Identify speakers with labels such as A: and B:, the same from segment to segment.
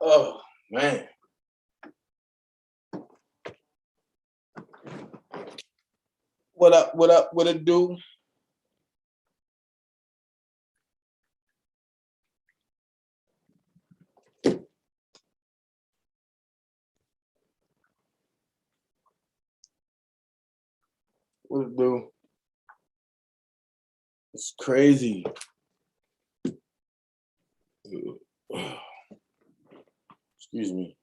A: Oh man. What up? What up? What it do? What it do? It's crazy. Excuse me.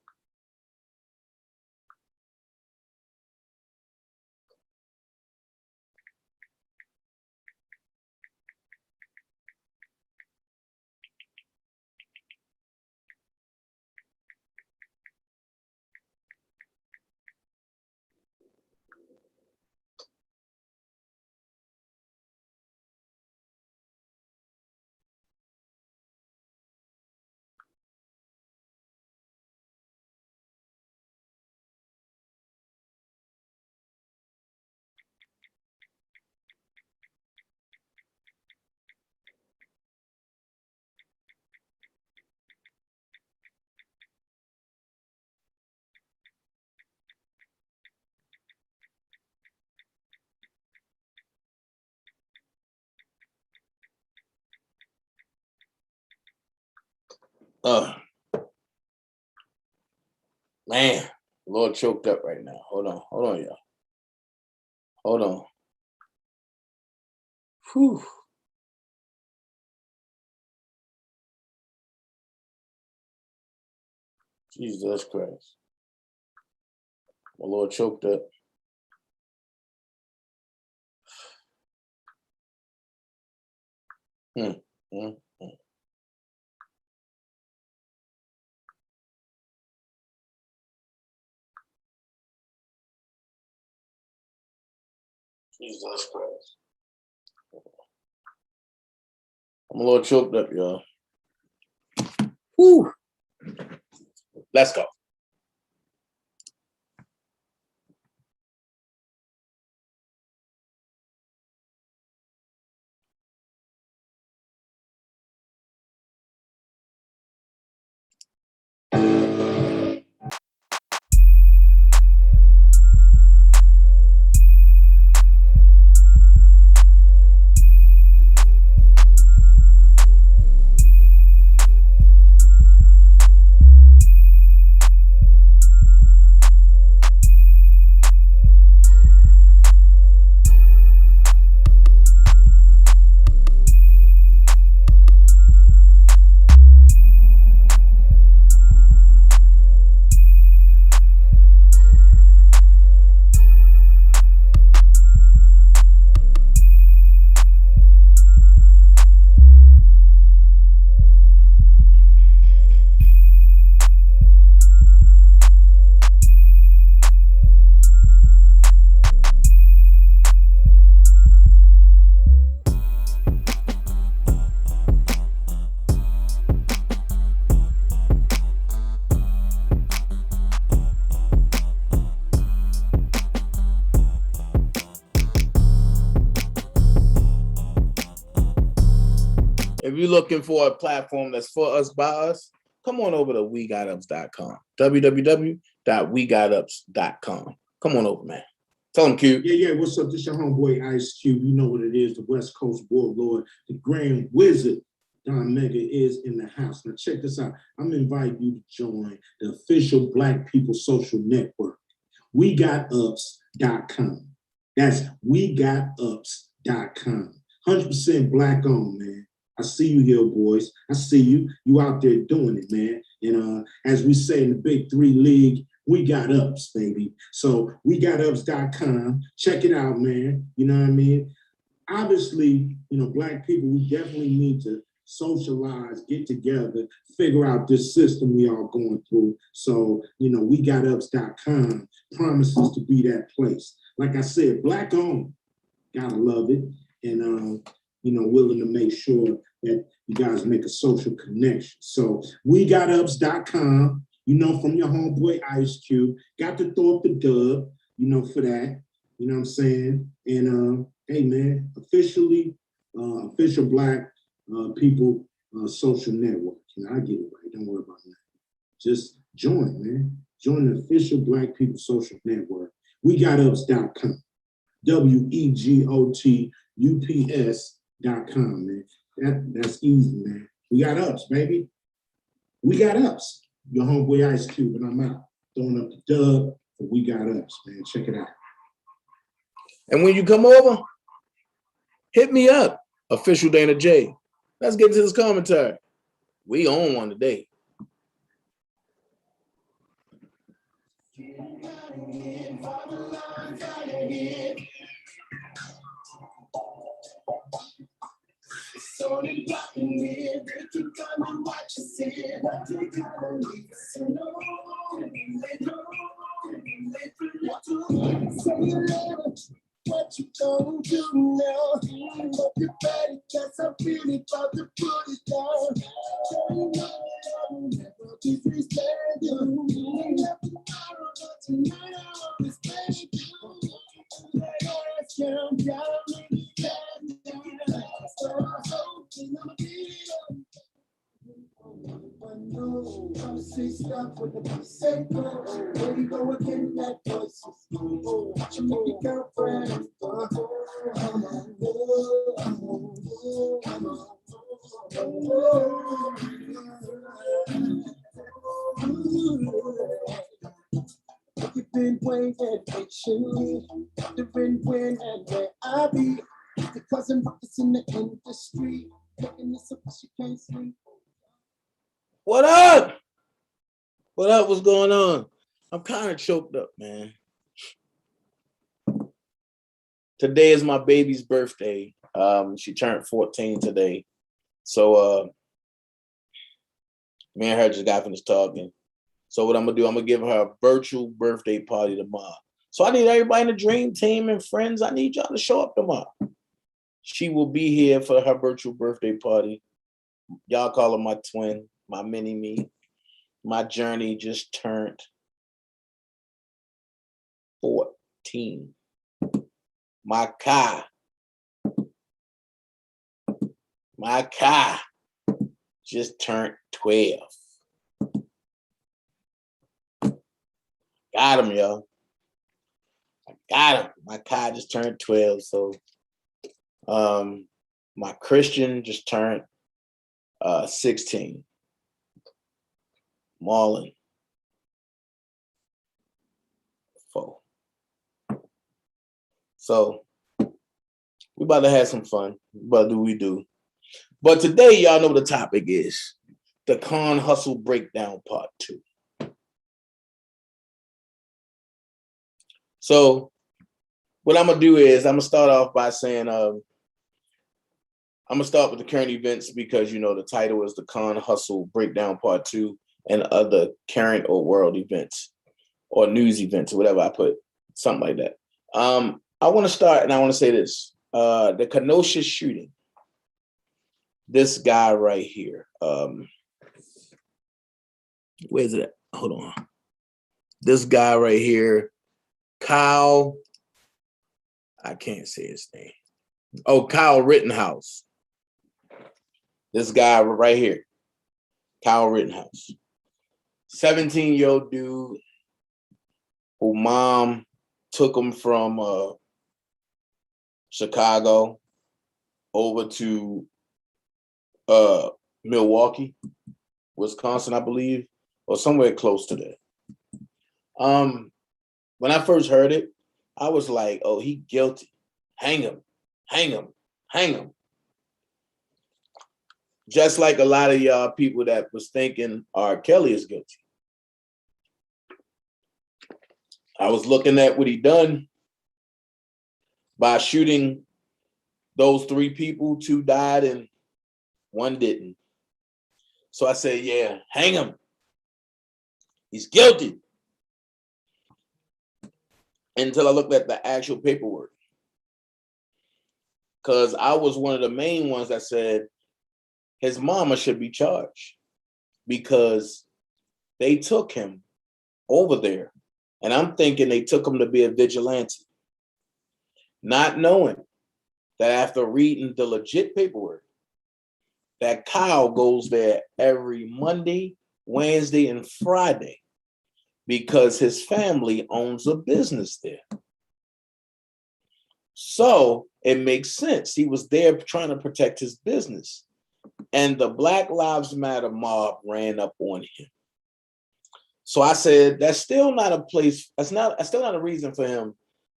A: Uh man, Lord choked up right now. Hold on, y'all. Hold on. Whew. Jesus Christ. My Lord choked up. Hmm. Hmm. Jesus Christ. I'm a little choked up, y'all. Whew. Let's go. If you're looking for a platform that's for us, by us, come on over to WeGotUps.com. www.WeGotUps.com. Come on over, man. Tell them, Q.
B: Yeah. What's up? This your homeboy Ice Cube. You know what it is. The West Coast Warlord, the Grand Wizard. Don Mega is in the house. Now check this out. I'm inviting you to join the official Black People Social Network. WeGotUps.com. That's WeGotUps.com. 100% Black owned, man. I see you here, boys. I see you. You out there doing it, man. And as we say in the Big Three League, we got ups, baby. So WeGotUps.com. Check it out, man. You know what I mean? Obviously, Black people, we definitely need to socialize, get together, figure out this system we all going through. So, WeGotUps.com promises to be that place. Like I said, Black owned. Gotta love it. And, willing to make sure that you guys make a social connection. So WeGotUps.com, from your homeboy Ice Cube. Got to throw up the dub, for that. You know what I'm saying? And hey man, official Black People Social Network. I get it right. Don't worry about that. just join, man. Join the official Black People Social Network. WeGotUps.com. WeGotUps.com, man. That's easy, man. We got ups, baby. We got ups. Your homeboy Ice Cube, and I'm out. Throwing up the dub, but we got ups, man. Check it out.
A: And when you come over, hit me up, official Dana J. Let's get to this commentary. We on one today.
C: What you gonna do now? Hope your body cause I'm really about to put it down. Tell you I'll never be free standing. Not tomorrow, but tonight I'll always play you. Let us down, down, down. So I'm hoping I'ma be on. I know I'm say stop when the beat say go. There you go again, that voice is oh, you make your girlfriend. You've been waiting patiently, wondering when and where I'll be. Because I'm in the industry, making this up she can't sleep.
A: What up? What up? What's going on? I'm kind of choked up, man. Today is my baby's birthday. She turned 14 today. So me and her just got finished talking. So what I'm gonna do, I'm gonna give her a virtual birthday party tomorrow. So I need everybody in the dream team and friends. I need y'all to show up tomorrow. She will be here for her virtual birthday party. Y'all call her my twin, my mini me. My journey just turned 14. My car just turned 12. Got him, yo. I got him. My car just turned 12. So my Christian just turned 16. Marlon 4. So we about to have some fun. But do we do? But today, y'all know what the topic is. The Con Hustle Breakdown Part 2. So what I'm going to do is I'm going to start off by saying I'm going to start with the current events because, you know, the title is The Con Hustle Breakdown Part 2 and other current or world events or news events or whatever I put, something like that. I want to start and I want to say this. The Kenosha shooting. This guy right here. Where's it at? Hold on. This guy right here, Kyle. I can't say his name. Oh, Kyle Rittenhouse. This guy right here, Kyle Rittenhouse. 17-year-old dude who mom took him from Chicago over to Milwaukee, Wisconsin, I believe, or somewhere close to that. When I first heard it, I was like, oh, he guilty. Hang him, hang him, hang him. Just like a lot of y'all people that was thinking R. Kelly is guilty. I was looking at what he done by shooting those 3 people, 2 died and 1 didn't. So I said, yeah, hang him. He's guilty. Until I looked at the actual paperwork. Because I was one of the main ones that said his mama should be charged because they took him over there. And I'm thinking they took him to be a vigilante, not knowing that after reading the legit paperwork, that Kyle goes there every Monday Wednesday and Friday because his family owns a business there. So it makes sense. He was there trying to protect his business. And the Black Lives Matter mob ran up on him. So I said, that's still not a place, that's still not a reason for him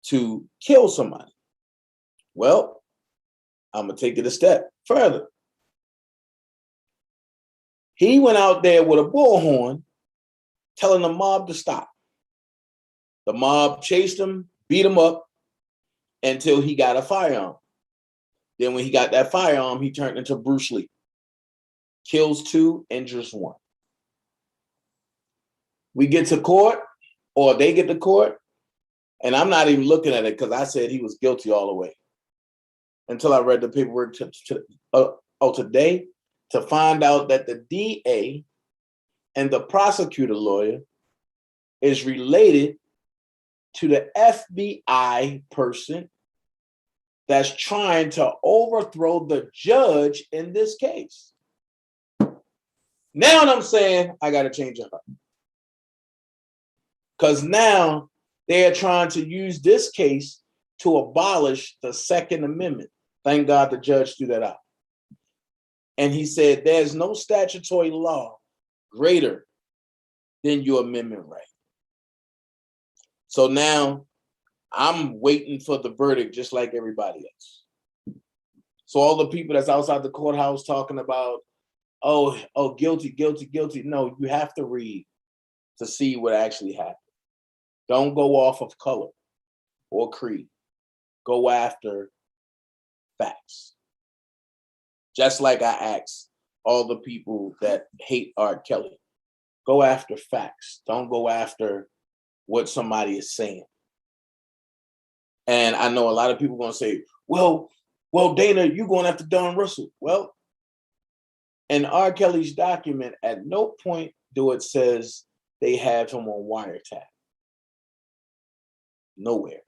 A: to kill somebody. Well, I'm going to take it a step further. He went out there with a bullhorn telling the mob to stop. The mob chased him, beat him up until he got a firearm. Then when he got that firearm, he turned into Bruce Lee. Kills 2, injures 1. We get to court, or they get to court, and I'm not even looking at it because I said he was guilty all the way. Until I read the paperwork today to find out that the DA and the prosecutor lawyer is related to the FBI person that's trying to overthrow the judge in this case. Now I'm saying I got to change it up. Because now they're trying to use this case to abolish the Second Amendment. Thank God the judge threw that out. And he said there's no statutory law greater than your amendment right. So now I'm waiting for the verdict just like everybody else. So all the people that's outside the courthouse talking about, oh, guilty, guilty, guilty. No, you have to read to see what actually happened. Don't go off of color or creed. Go after facts. Just like I asked all the people that hate R. Kelly, go after facts. Don't go after what somebody is saying. And I know a lot of people are going to say, well, Dana, you're going after Don Russell. Well, in R. Kelly's document, at no point do it says they have him on wiretap. Nowhere.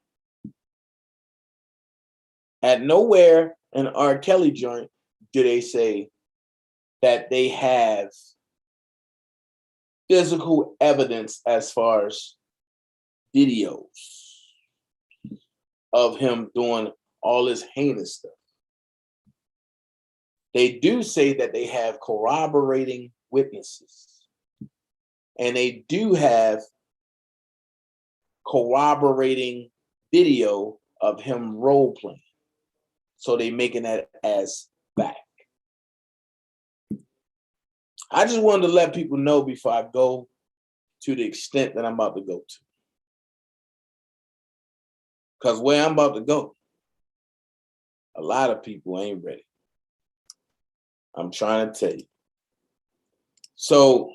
A: At nowhere in R. Kelly joint do they say that they have physical evidence as far as videos of him doing all this heinous stuff. They do say that they have corroborating witnesses. And they do have corroborating video of him role playing. So they making that as fact. I just wanted to let people know before I go to the extent that I'm about to go to. Because where I'm about to go, a lot of people ain't ready. I'm trying to tell you. So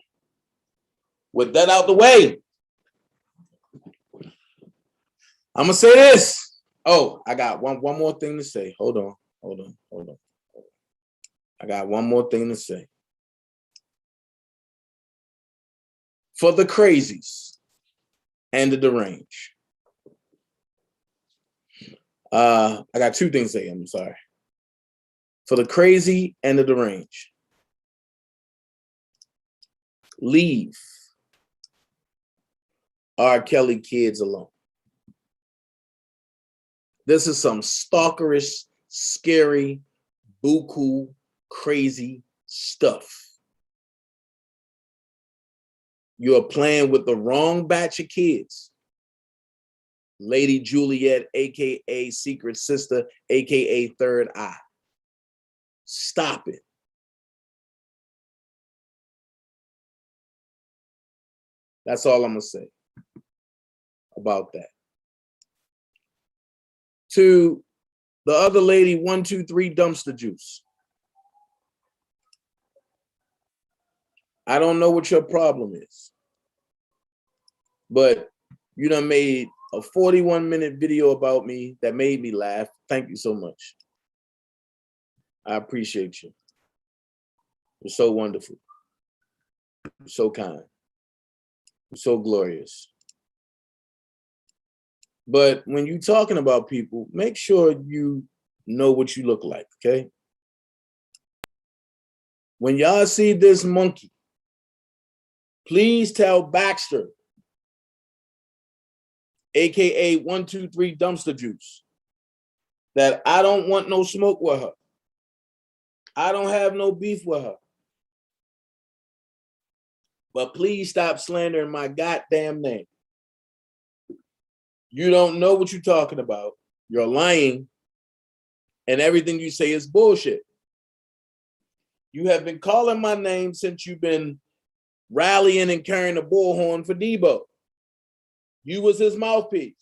A: with that out the way, I'm gonna say this. Oh, I got one more thing to say. Hold on. I got one more thing to say. For the crazies and the deranged. I got 2 things to say. I'm sorry. For the crazy and the deranged. Leave R. Kelly kids alone. This is some stalkerish, scary, buku, crazy stuff. You're playing with the wrong batch of kids. Lady Juliet, AKA Secret Sister, AKA Third Eye. Stop it. That's all I'm going to say about that. To the other lady, 123 dumpster juice. I don't know what your problem is, but you done made a 41-minute video about me that made me laugh. Thank you so much. I appreciate you. You're so wonderful. You're so kind. You're so glorious. But when you're talking about people, make sure you know what you look like, okay? When y'all see this monkey Please tell Baxter, aka 123 Dumpster Juice, that I don't want no smoke with her. I don't have no beef with her. But please stop slandering my goddamn name. You don't know what you're talking about. You're lying. And everything you say is bullshit. You have been calling my name since you've been rallying and carrying a bullhorn for Debo. You was his mouthpiece.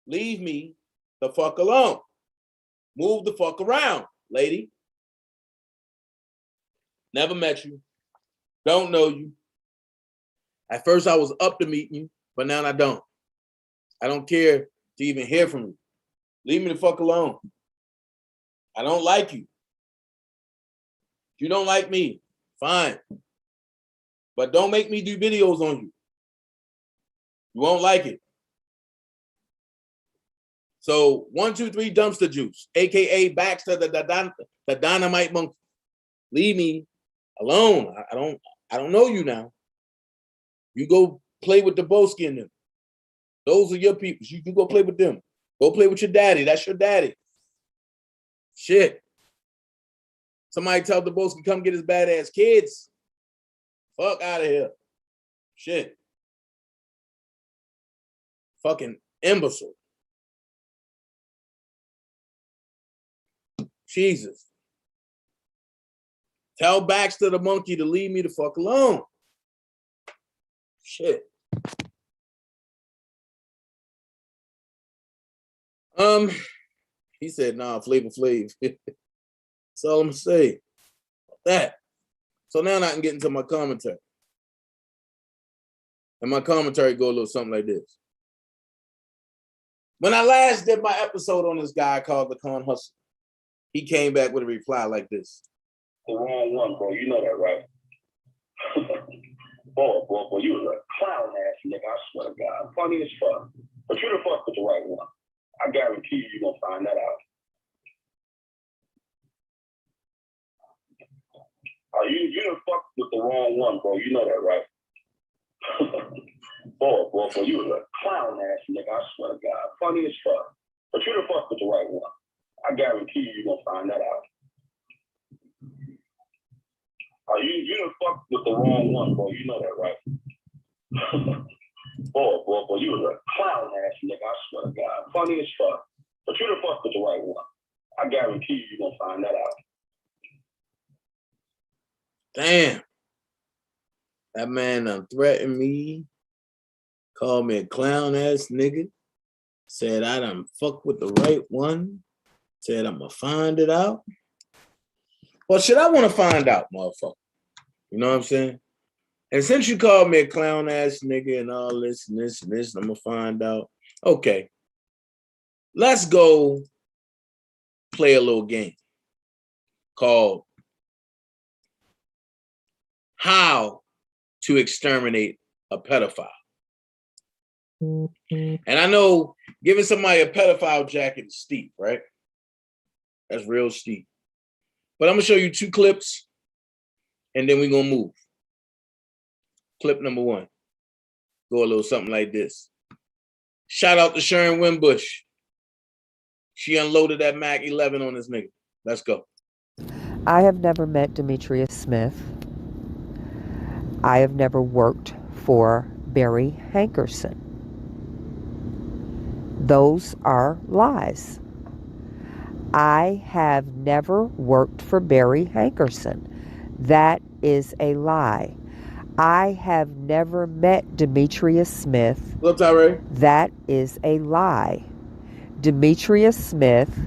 A: Leave me the fuck alone. Move the fuck around, lady. Never met you. Don't know you. At first, I was up to meeting you, but now I don't. I don't care to even hear from you. Leave me the fuck alone. I don't like you. You don't like me. Fine. But don't make me do videos on you. You won't like it. So 123 Dumpster Juice, aka Baxter, the Dynamite Monkey. Leave me alone. I don't know you now. You go play with the Boski and them. Those are your people. You go play with them. Go play with your daddy. That's your daddy. Shit. Somebody tell the Boski come get his badass kids. Fuck out of here. Shit. Fucking imbecile. Jesus. Tell Baxter the monkey to leave me the fuck alone. Shit. He said, nah, Flavor Flav. That's all I'm gonna say. That. So now I can get into my commentary. And my commentary go a little something like this. When I last did my episode on this guy called the Con Hussle, he came back with a reply like this.
D: The wrong one, bro. You know that, right? boy, you was a clown ass nigga. I swear to God, funny as fuck. But you the fuck with the right one. I guarantee you gonna find that out. You the fuck with the wrong one, bro. You know that, right? boy, you was a clown ass nigga. I swear to God, funny as fuck. But you the fuck with the right one. I guarantee you gonna find that out. You done fucked with the wrong one, bro. You know that, right? boy, you was a clown ass nigga. I swear to God, funny as fuck. But you done fucked with the right one. I guarantee you gonna find that out.
A: Damn. That man done threatened me, called me a clown ass nigga, said I done fucked with the right one, said I'm gonna find it out. Well, shit, I want to find out, motherfucker. You know what I'm saying? And since you called me a clown ass nigga and all this and this and this, I'm gonna find out. Okay. Let's go play a little game called How to Exterminate a Pedophile. And I know giving somebody a pedophile jacket is steep, right? That's real steep. But I'm going to show you 2 clips, and then we're going to move. Clip number 1. Go a little something like this. Shout out to Sharon Wimbush. She unloaded that Mac 11 on this nigga. Let's go.
E: I have never met Demetrius Smith. I have never worked for Barry Hankerson. Those are lies. I have never worked for Barry Hankerson. That is a lie. I have never met Demetrius Smith.
A: What's up, Ray?
E: That is a lie. Demetrius Smith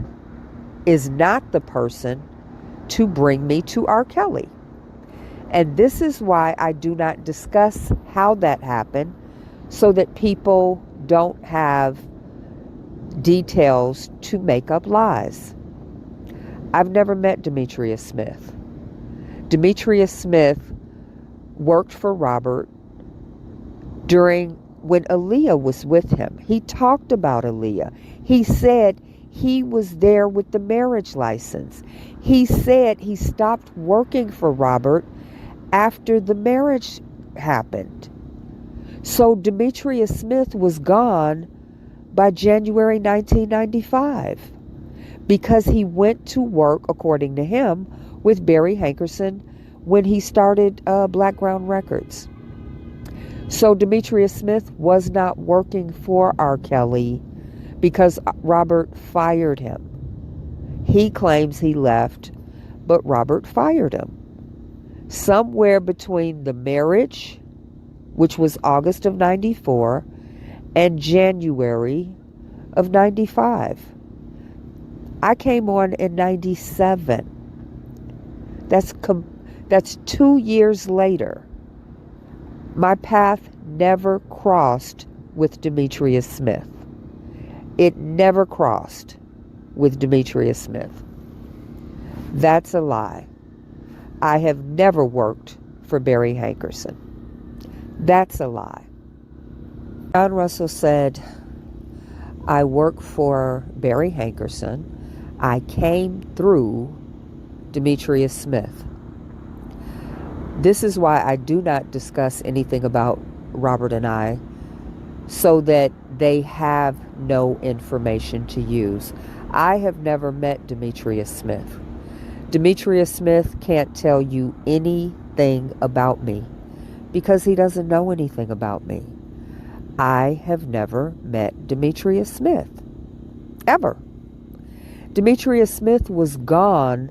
E: is not the person to bring me to R. Kelly. And this is why I do not discuss how that happened, so that people don't have details to make up lies. I've never met Demetrius Smith. Demetrius Smith worked for Robert during when Aaliyah was with him. He talked about Aaliyah. He said he was there with the marriage license. He said he stopped working for Robert after the marriage happened. So Demetrius Smith was gone by January 1995 because he went to work, according to him, with Barry Hankerson when he started Blackground Records. So Demetrius Smith was not working for R. Kelly because Robert fired him. He claims he left, but Robert fired him. Somewhere between the marriage, which was August of 94, and January of 95. I came on in 97. That's 2 years later. My path never crossed with Demetrius Smith. It never crossed with Demetrius Smith. That's a lie. I have never worked for Barry Hankerson. That's a lie. John Russell said, I work for Barry Hankerson. I came through Demetrius Smith. This is why I do not discuss anything about Robert and I, so that they have no information to use. I have never met Demetrius Smith. Demetrius Smith can't tell you anything about me because he doesn't know anything about me. I have never met Demetrius Smith. Ever. Demetrius Smith was gone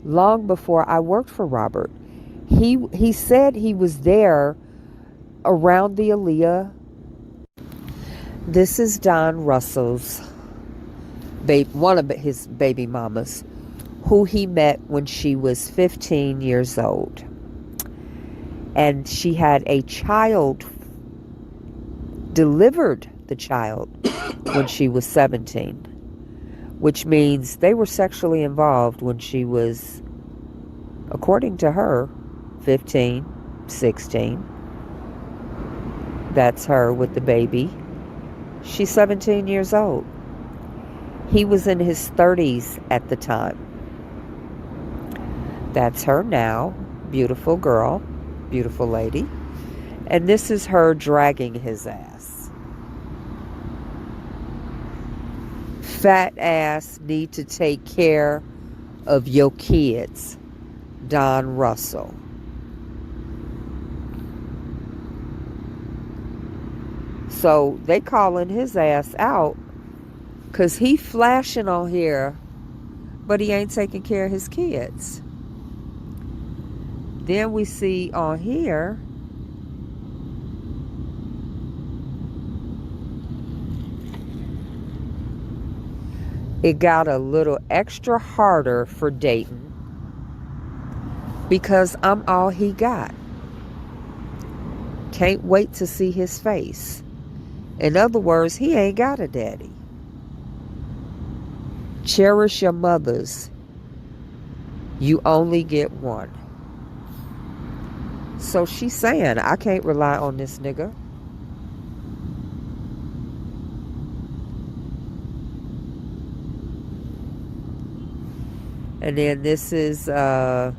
E: long before I worked for Robert. He said he was there around the Aaliyah. This is Don Russell's one of his baby mamas, who he met when she was 15 years old. And she had a child, delivered the child when she was 17, which means they were sexually involved when she was, according to her, 15, 16. That's her with the baby. She's 17 years old. He was in his 30s at the time. That's her now. Beautiful girl. Beautiful lady. And this is her dragging his ass. Fat ass need to take care of your kids. Don Russell. So they calling his ass out because he flashing on here, but he ain't taking care of his kids. Then we see on here it got a little extra harder for Dayton because I'm all he got. Can't wait to see his face. In other words, he ain't got a daddy. Cherish your mothers. You only get one. So she's saying, I can't rely on this nigga. And then this is, they're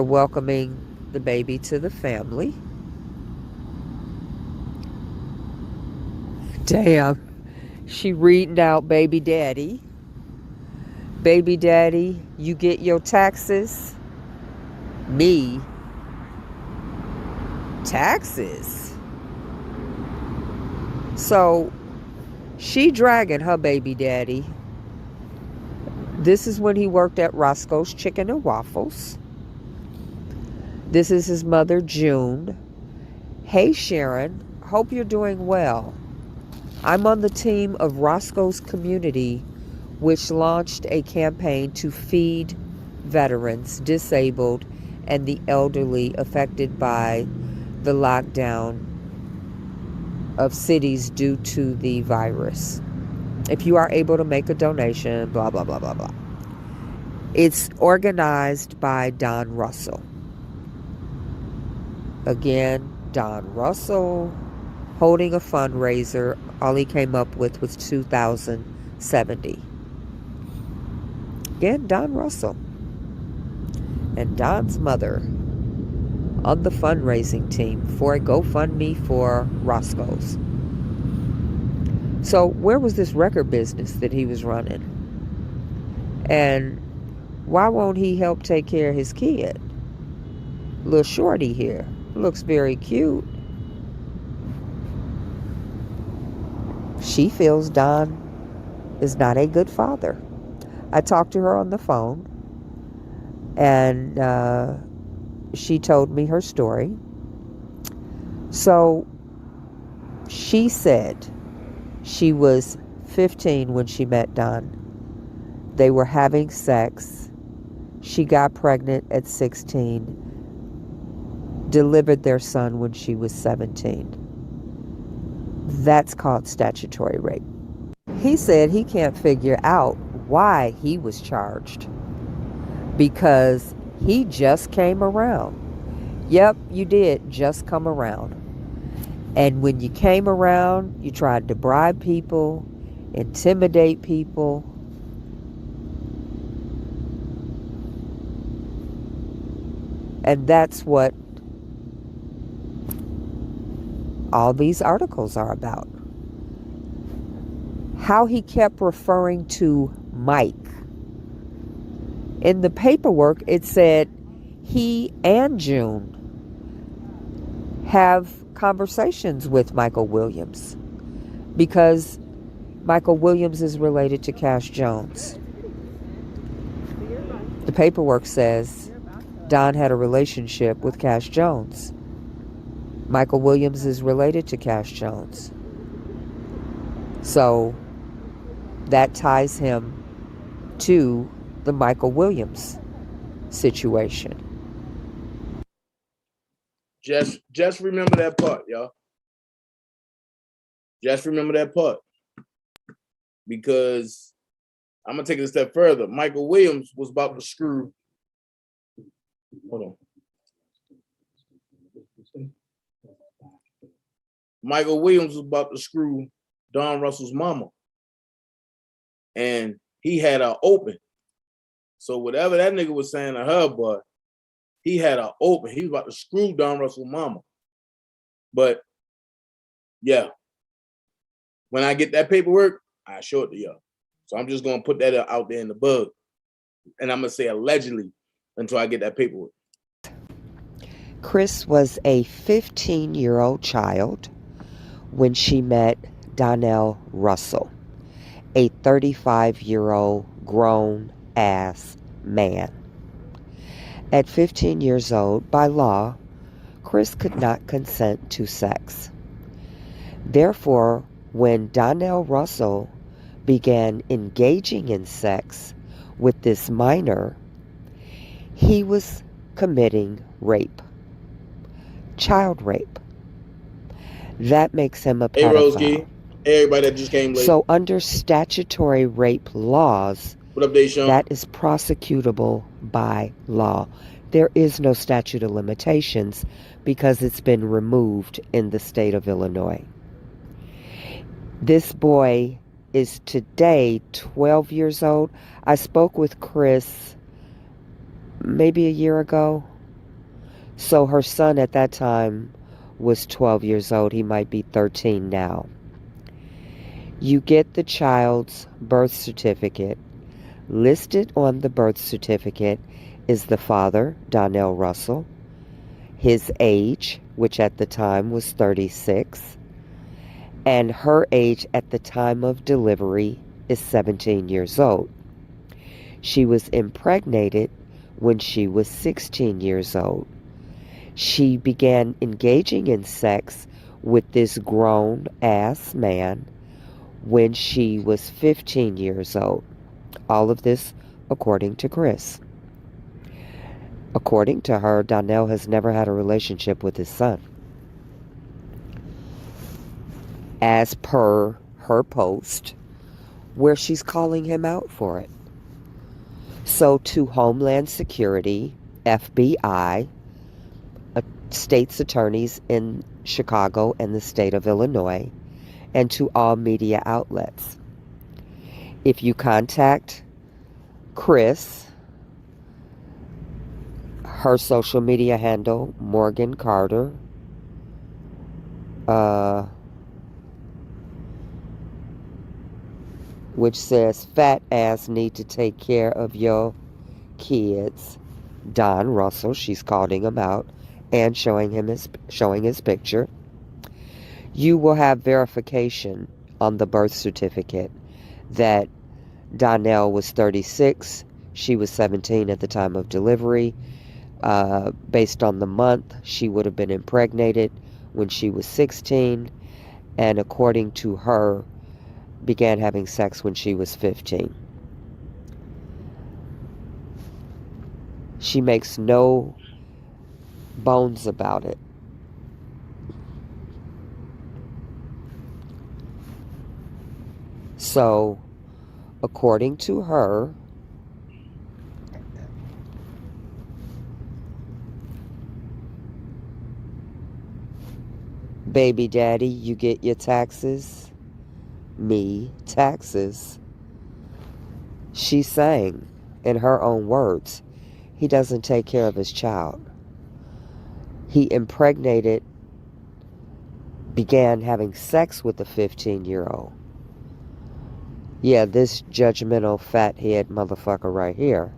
E: welcoming the baby to the family. Damn. She reading out baby daddy. Baby daddy, you get your taxes? Me? Taxes? So, she dragging her baby daddy. This is when he worked at Roscoe's Chicken and Waffles. This is his mother, June. Hey, Sharon. Hope you're doing well. I'm on the team of Roscoe's Community, which launched a campaign to feed veterans, disabled, and the elderly affected by the lockdown of cities due to the virus. If you are able to make a donation, blah, blah, blah, blah, blah. It's organized by Don Russell. Again, Don Russell holding a fundraiser. All he came up with was $2,070. Again, Don Russell. And Don's mother, on the fundraising team for a GoFundMe for Roscoe's. So where was this record business that he was running? And why won't he help take care of his kid? Little shorty here. Looks very cute. She feels Don is not a good father. I talked to her on the phone, and she told me her story. So she said she was 15 when she met Don. They were having sex. She got pregnant at 16, delivered their son when she was 17. That's called statutory rape. He said he can't figure out why he was charged because he just came around. Yep, you did just come around. And when you came around, you tried to bribe people, intimidate people. And that's what all these articles are about. How he kept referring to Mike. In the paperwork, it said he and June have conversations with Michael Williams because Michael Williams is related to Cash Jones. The paperwork says Don had a relationship with Cash Jones. Michael Williams is related to Cash Jones. So that ties him to the Michael Williams situation.
A: Just remember that part, y'all. Just remember that part. Because I'm gonna take it a step further. Michael Williams was about to screw. Hold on. Michael Williams was about to screw Don Russell's mama. And he had her open. So whatever that nigga was saying to her, but he had her open. He was about to screw Don Russell's mama. But yeah, when I get that paperwork, I show it to y'all. So I'm just gonna put that out there in the bug. And I'm gonna say allegedly until I get that paperwork.
E: Chris was a 15-year-old child when she met Donnell Russell, a 35-year-old grown-ass man. At 15 years old, by law, Chris could not consent to sex. Therefore, when Donnell Russell began engaging in sex with this minor, he was committing rape. Child rape. That makes him a pedophile.
A: Hey, Roski, everybody that just came late.
E: So under statutory rape laws,
A: What up, Deshaun?
E: that is prosecutable by law. There is no statute of limitations because it's been removed in the state of Illinois. This boy is today 12 years old. I spoke with Chris maybe a year ago. So her son at that time was 12 years old. He might be 13 now. You get the child's birth certificate. Listed on the birth certificate is the father, Donnell Russell, his age, which at the time was 36, and her age at the time of delivery is 17 years old. She was impregnated when she was 16 years old. She began engaging in sex with this grown-ass man when she was 15 years old. All of this according to Chris. According to her, Donnell has never had a relationship with his son. As per her post, where she's calling him out for it. So to Homeland Security, FBI, state's attorneys in Chicago and the state of Illinois, and to all media outlets. If you contact Chris, her social media handle, Morgan Carter, which says, "Fat ass need to take care of your kids." Don Russell, she's calling him out and showing his picture. You will have verification on the birth certificate that Donnell was 36. She was 17 at the time of delivery. Based on the month, she would have been impregnated when she was 16, and according to her, began having sex when she was 15. She makes no bones about it. So, according to her, baby daddy, you get your taxes, me, taxes. She's saying, in her own words, he doesn't take care of his child. He impregnated, began having sex with a 15-year-old. Yeah, this judgmental fathead motherfucker right here.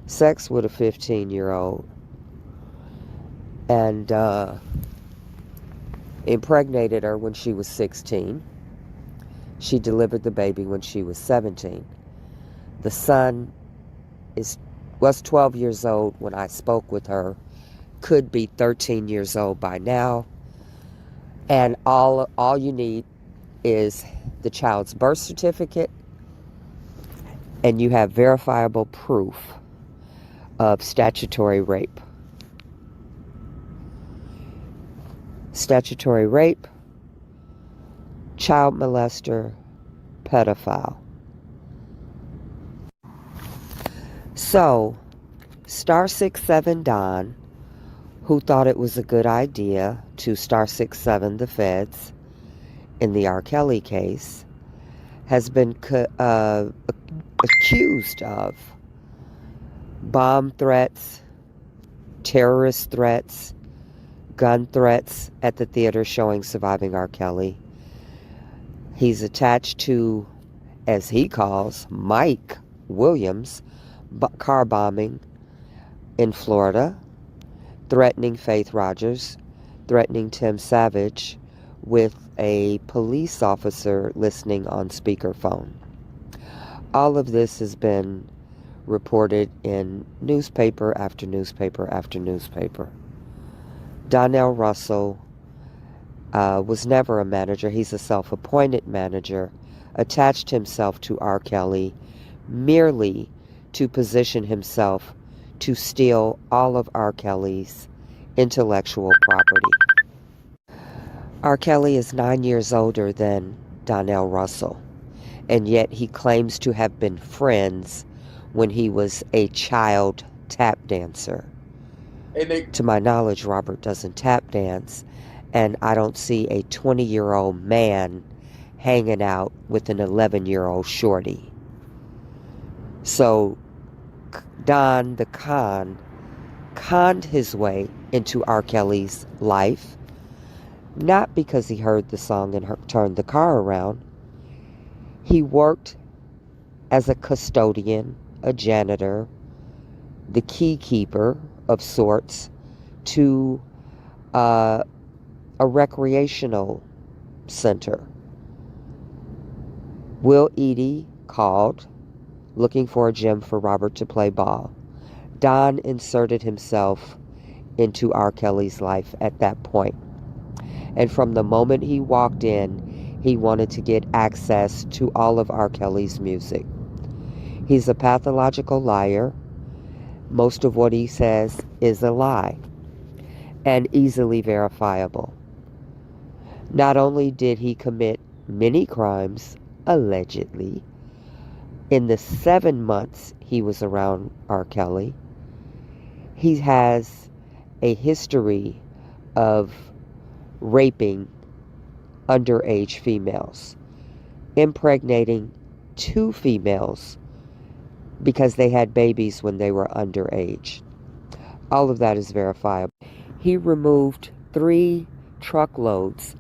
E: Sex with a 15-year-old. And impregnated her when she was 16. She delivered the baby when she was 17. The son was 12 years old when I spoke with her. Could be 13 years old by now. And all you need is the child's birth certificate, and you have verifiable proof of statutory rape. Statutory rape, child molester, pedophile. So, Star 67 Don, who thought it was a good idea to Star 67 the feds in the R. Kelly case, has been accused of bomb threats, terrorist threats, gun threats at the theater showing Surviving R. Kelly. He's attached to, as he calls, Mike Williams' car bombing in Florida, threatening Faith Rogers, threatening Tim Savage with a police officer listening on speakerphone. All of this has been reported in newspaper after newspaper after newspaper. Donnell Russell was never a manager. He's a self-appointed manager, attached himself to R. Kelly merely to position himself to steal all of R. Kelly's intellectual property. R. Kelly is 9 years older than Donnell Russell, and yet he claims to have been friends when he was a child tap dancer. To my knowledge, Robert doesn't tap dance, and I don't see a 20-year-old man hanging out with an 11-year-old shorty. So Don the conned his way into R. Kelly's life, not because he heard the song and turned the car around. He worked as a custodian, a janitor, the key keeper of sorts to a recreational center. Will Eady called looking for a gym for Robert to play ball. Don inserted himself into R. Kelly's life at that point. And from the moment he walked in, he wanted to get access to all of R. Kelly's music. He's a pathological liar. Most of what he says is a lie and easily verifiable. Not only did he commit many crimes, allegedly, in the 7 months he was around R. Kelly, he has a history of raping underage females, impregnating 2 females because they had babies when they were underage. All of that is verifiable. He removed 3 truckloads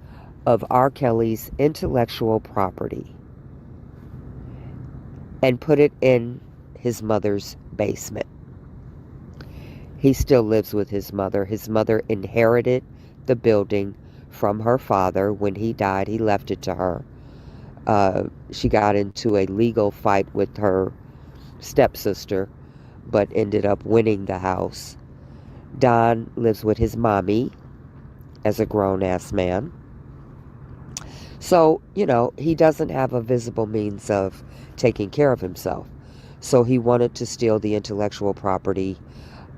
E: of R. Kelly's intellectual property and put it in his mother's basement. He still lives with his mother. His mother inherited the building from her father. When he died, he left it to her. She got into a legal fight with her stepsister, but ended up winning the house. Don lives with his mommy as a grown-ass man. So, he doesn't have a visible means of taking care of himself. So he wanted to steal the intellectual property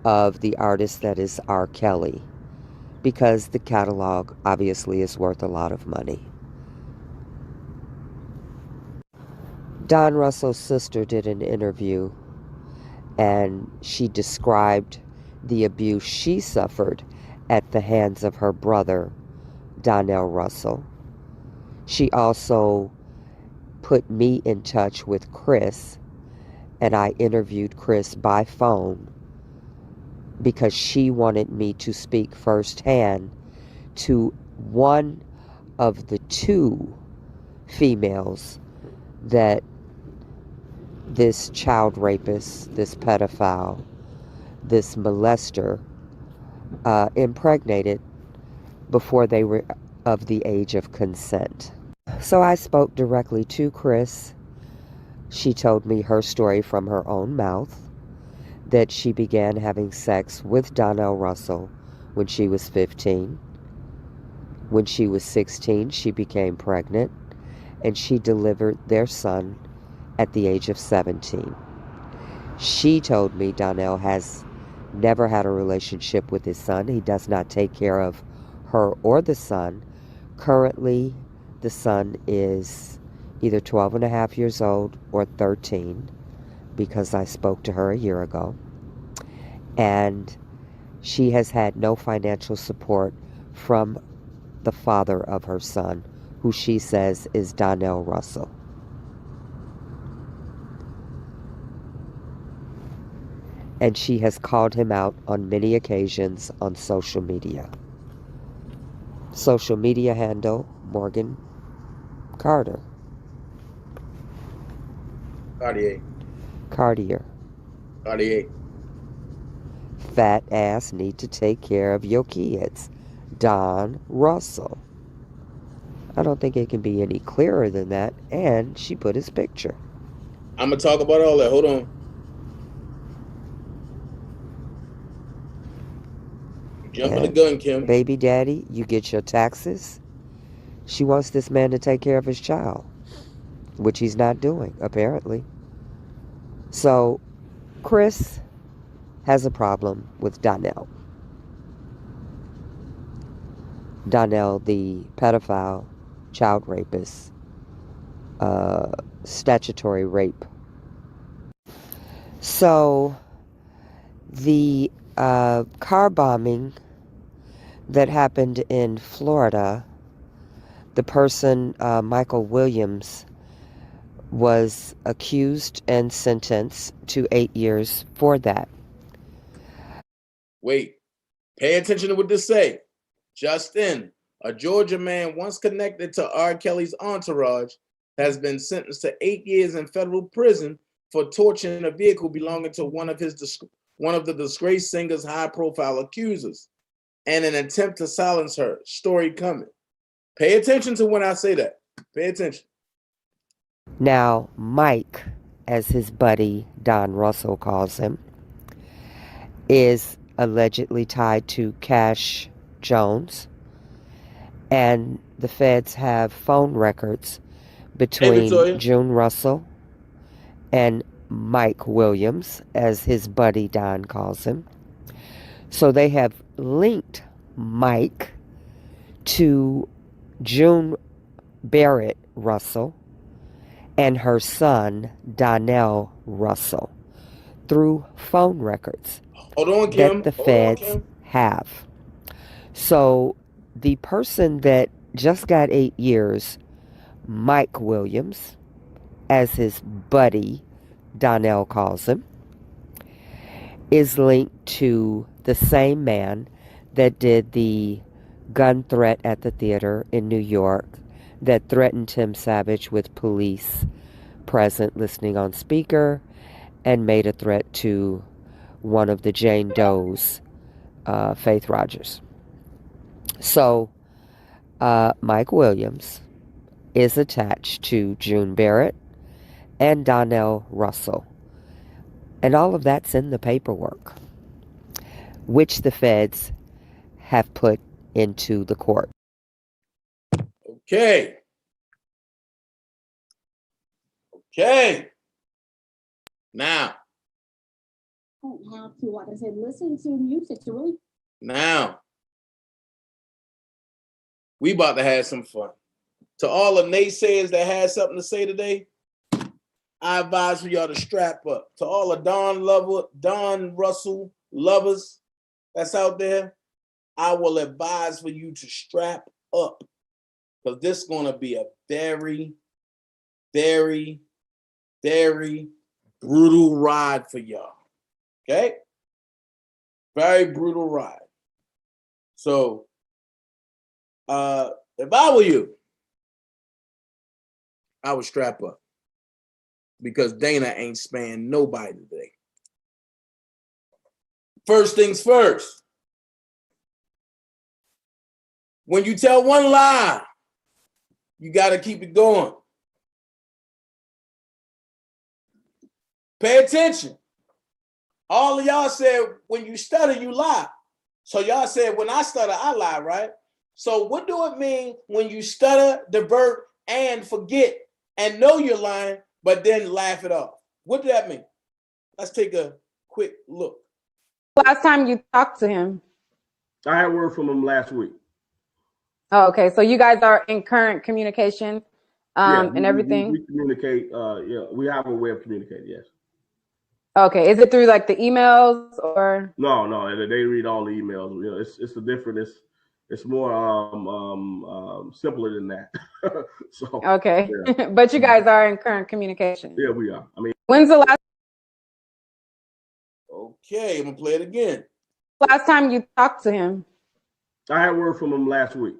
E: of the artist that is R. Kelly, because the catalog obviously is worth a lot of money. Don Russell's sister did an interview, and she described the abuse she suffered at the hands of her brother, Donnell Russell. She also put me in touch with Chris, and I interviewed Chris by phone because she wanted me to speak firsthand to one of the 2 females that this child rapist, this pedophile, this molester impregnated before they were of the age of consent. So I spoke directly to Chris. She told me her story from her own mouth, that she began having sex with Donnell Russell when she was 15. When she was 16, she became pregnant, and she delivered their son at the age of 17. She told me Donnell has never had a relationship with his son. He does not take care of her or the son. Currently, the son is either 12 and a half years old or 13, because I spoke to her a year ago. And she has had no financial support from the father of her son, who she says is Donnell Russell. And she has called him out on many occasions on social media. Social media handle, Morgan Carter. Cartier. Fat ass need to take care of your kids. Don Russell. I don't think it can be any clearer than that. And she put his picture.
A: I'm going to talk about all that. Hold on. Jumping the gun, Kim.
E: Baby daddy, you get your taxes. She wants this man to take care of his child, which he's not doing, apparently. So, Chris has a problem with Donnell. Donnell, the pedophile, child rapist, statutory rape. So, the car bombing that happened in Florida, the person, Michael Williams, was accused and sentenced to 8 years for that.
A: Wait, pay attention to what this say. Justin, a Georgia man once connected to R. Kelly's entourage, has been sentenced to 8 years in federal prison for torching a vehicle belonging to one of the disgraced singer's high-profile accusers, and an attempt to silence her. Story coming. Pay attention to when I say that. Pay attention.
E: Now, Mike, as his buddy Don Russell calls him, is allegedly tied to Cash Jones, and the feds have phone records between June Russell and Mike Williams, as his buddy Don calls him. So they have linked Mike to June Barrett Russell and her son Donnell Russell through phone records that the feds have. So the person that just got 8 years, Mike Williams, as his buddy Donnell calls him, is linked to the same man that did the gun threat at the theater in New York, that threatened Tim Savage with police present listening on speaker, and made a threat to one of the Jane Does, Faith Rogers. So Mike Williams is attached to June Barrett and Donnell Russell. And all of that's in the paperwork, which the feds have put into the court.
A: Okay. Okay. Now.
C: Don't have to, like I said, listen to music to really.
A: Now. We about to have some fun. To all the naysayers that had something to say today, I advise for y'all to strap up. To all the Don Russell lovers that's out there, I will advise for you to strap up, because this is going to be a very, very, very brutal ride for y'all. Okay? Very brutal ride. So, if I were you, I would strap up, because Dana ain't sparing nobody today. First things first. When you tell one lie, you got to keep it going. Pay attention. All of y'all said when you stutter, you lie. So y'all said when I stutter, I lie, right? So what do it mean when you stutter, divert, and forget and know you're lying, but then laugh it off? What does that mean? Let's take a quick look.
F: Last time you talked to him?
G: I had word from him last week.
F: Oh, okay. So you guys are in current communication and everything?
G: We communicate. Yeah, we have a way of communicating, yes.
F: Okay. Is it through like the emails or?
G: No, they read all the emails. You know, it's a different, it's more simpler than that. So
F: Okay.
G: yeah.
F: But you guys are in current communication?
G: Yeah, we are. I mean,
F: when's the
A: Okay, I'm gonna play it again.
F: last time you talked to him?
G: I had word from him last week.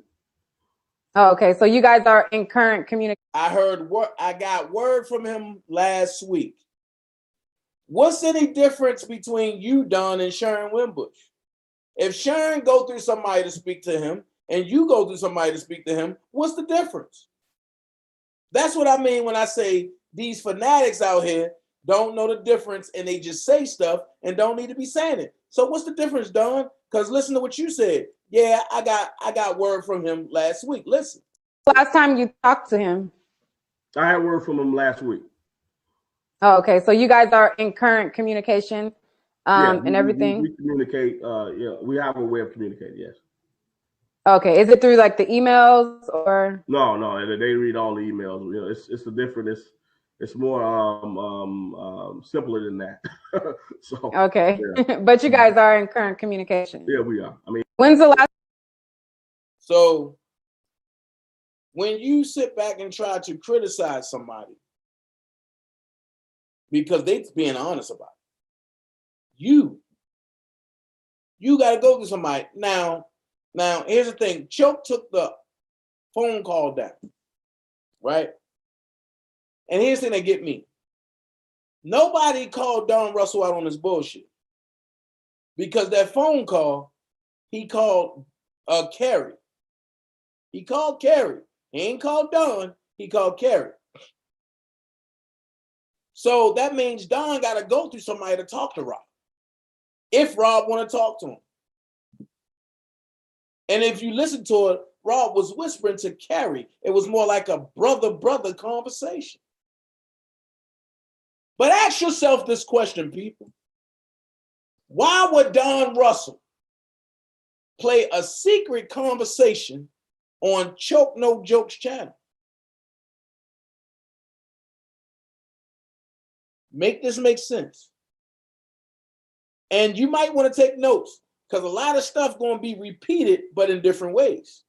F: Oh, okay. So you guys are in current communication?
A: I got word from him last week. What's any difference between you, Don, and Sharon Wimbush? If Sharon go through somebody to speak to him and you go through somebody to speak to him, what's the difference? That's what I mean when I say these fanatics out here don't know the difference and they just say stuff and don't need to be saying it. So what's the difference, Don? Because listen to what you said. Yeah, I got word from him last week. Listen.
F: Last time you talked to him?
G: I had word from him last week.
F: Oh, okay. So you guys are in current communication and everything?
G: We communicate. Yeah, we have a way of communicating, yes.
F: Okay. Is it through like the emails or?
G: No, they read all the emails. You know, it's a different, it's more simpler than that. So
F: Okay.
G: yeah.
F: But you guys are in current communication?
G: Yeah, we are. I mean,
F: when's the last?
A: So when you sit back and try to criticize somebody because they're being honest about it, you got to go to somebody. Now, here's the thing. Choke took the phone call down, right? And here's the thing that get me. Nobody called Don Russell out on his bullshit, because that phone call, he called Carrie. He called Carrie. He ain't called Don. He called Carrie. So that means Don got to go through somebody to talk to Rob, if Rob want to talk to him. And if you listen to it, Rob was whispering to Carrie. It was more like a brother-brother conversation. But ask yourself this question, people. Why would Don Russell play a secret conversation on Choke No Jokes channel? Make this make sense. And you might want to take notes, because a lot of stuff going to be repeated, but in different ways.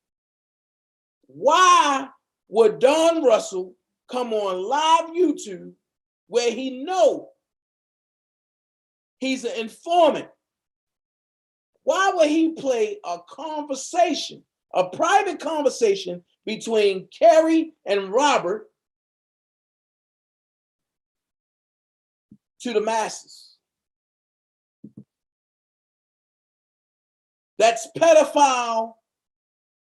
A: Why would Don Russell come on live YouTube where he know he's an informant will he play a conversation, a private conversation between Carrie and Robert to the masses? That's pedophile.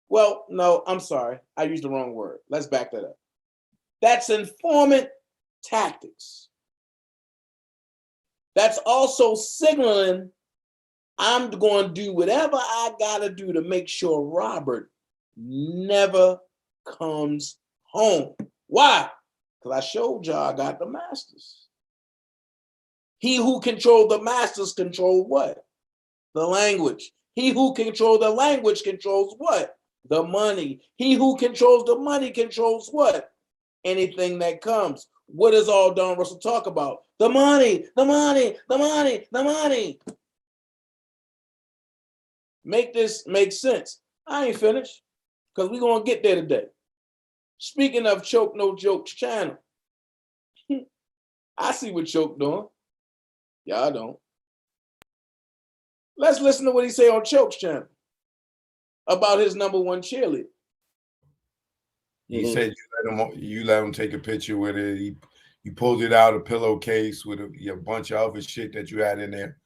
A: Well, no, I'm sorry. I used the wrong word. Let's back that up. That's informant tactics. That's also signaling I'm going to do whatever I got to do to make sure Robert never comes home. Why? Because I showed y'all I got the masters. He who controlled the masters controlled what? The language. He who controls the language controls what? The money. He who controls the money controls what? Anything that comes. What does all Don Russell talk about? The money, the money, the money, the money. Make this make sense. I ain't finished because we're going to get there today. Speaking of Choke No Jokes channel, I see what Choke doing. Y'all don't. Let's listen to what he say on Choke's channel about his number one cheerleader.
H: He said you let him take a picture with it. He pulled it out a pillowcase with a bunch of other shit that you had in there.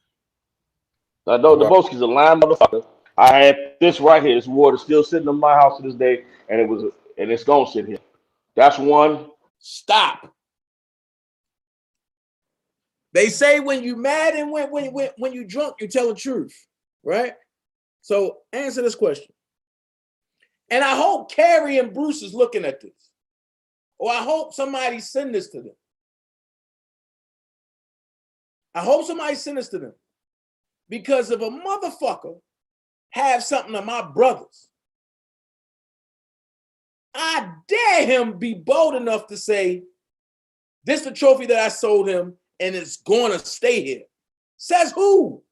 G: I know the Boski's a lying motherfucker. I had this right here. This water still sitting in my house to this day, and it's gonna sit here. That's one.
A: Stop. They say when you mad and when you drunk, you tell the truth, right? So answer this question. And I hope Carrie and Bruce is looking at this. Or I hope somebody send this to them. I hope somebody send this to them. Because if a motherfucker have something to my brothers, I dare him be bold enough to say, this is the trophy that I sold him and it's going to stay here. Says who?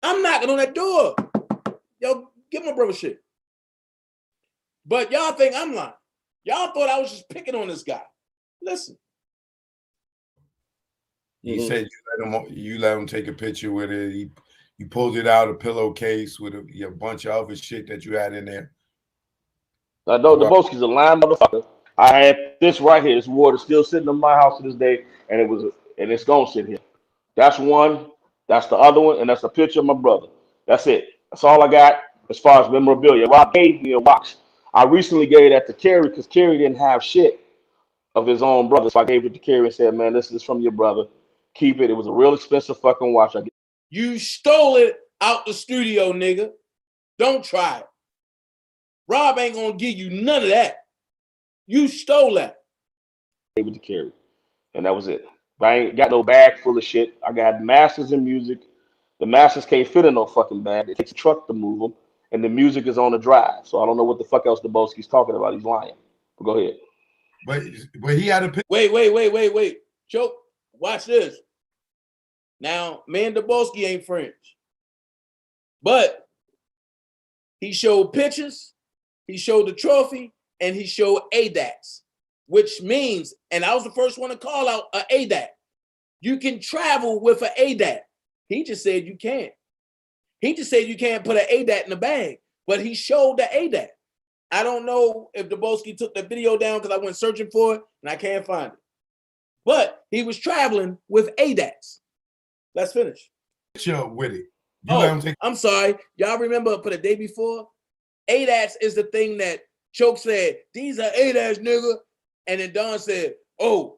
A: I'm knocking on that door. Yo, give my brother shit. But y'all think I'm lying. Y'all thought I was just picking on this guy. Listen.
H: He said you let him take a picture with it. He pulled it out a pillowcase with a bunch of other shit that you had in there.
G: I know the Boski's a lying motherfucker. I had this right here. This water still sitting in my house to this day, and it's gonna sit here. That's one. That's the other one, and that's a picture of my brother. That's it. That's all I got as far as memorabilia. Rob gave me a watch. I recently gave that to Kerry because Kerry didn't have shit of his own brother, so I gave it to Kerry and said, "Man, this is from your brother. Keep it. It was a real expensive fucking watch."
A: You stole it out the studio, nigga. Don't try it. Rob ain't gonna give you none of that. You stole that.
G: Gave it to Kerry, and that was it. But I ain't got no bag full of shit. I got masters in music. The masters can't fit in no fucking bag. It takes a truck to move them, and the music is on the drive. So I don't know what the fuck else the Boski's talking about. He's lying. But go ahead.
H: But he had a
A: Wait. Choke, watch this. Now, me and Daboski ain't friends. But he showed pictures, he showed the trophy, and he showed ADATs, which means, and I was the first one to call out an ADAT. You can travel with an ADAT. He just said you can't. He just said you can't put an ADAT in a bag, but he showed the ADAT. I don't know if Daboski took the video down because I went searching for it and I can't find it. But he was traveling with ADATs. Let's finish.
H: With it.
A: I'm sorry. Y'all remember for the day before? ADATs is the thing that Choke said, these are ADATs, nigga. And then Don said, oh,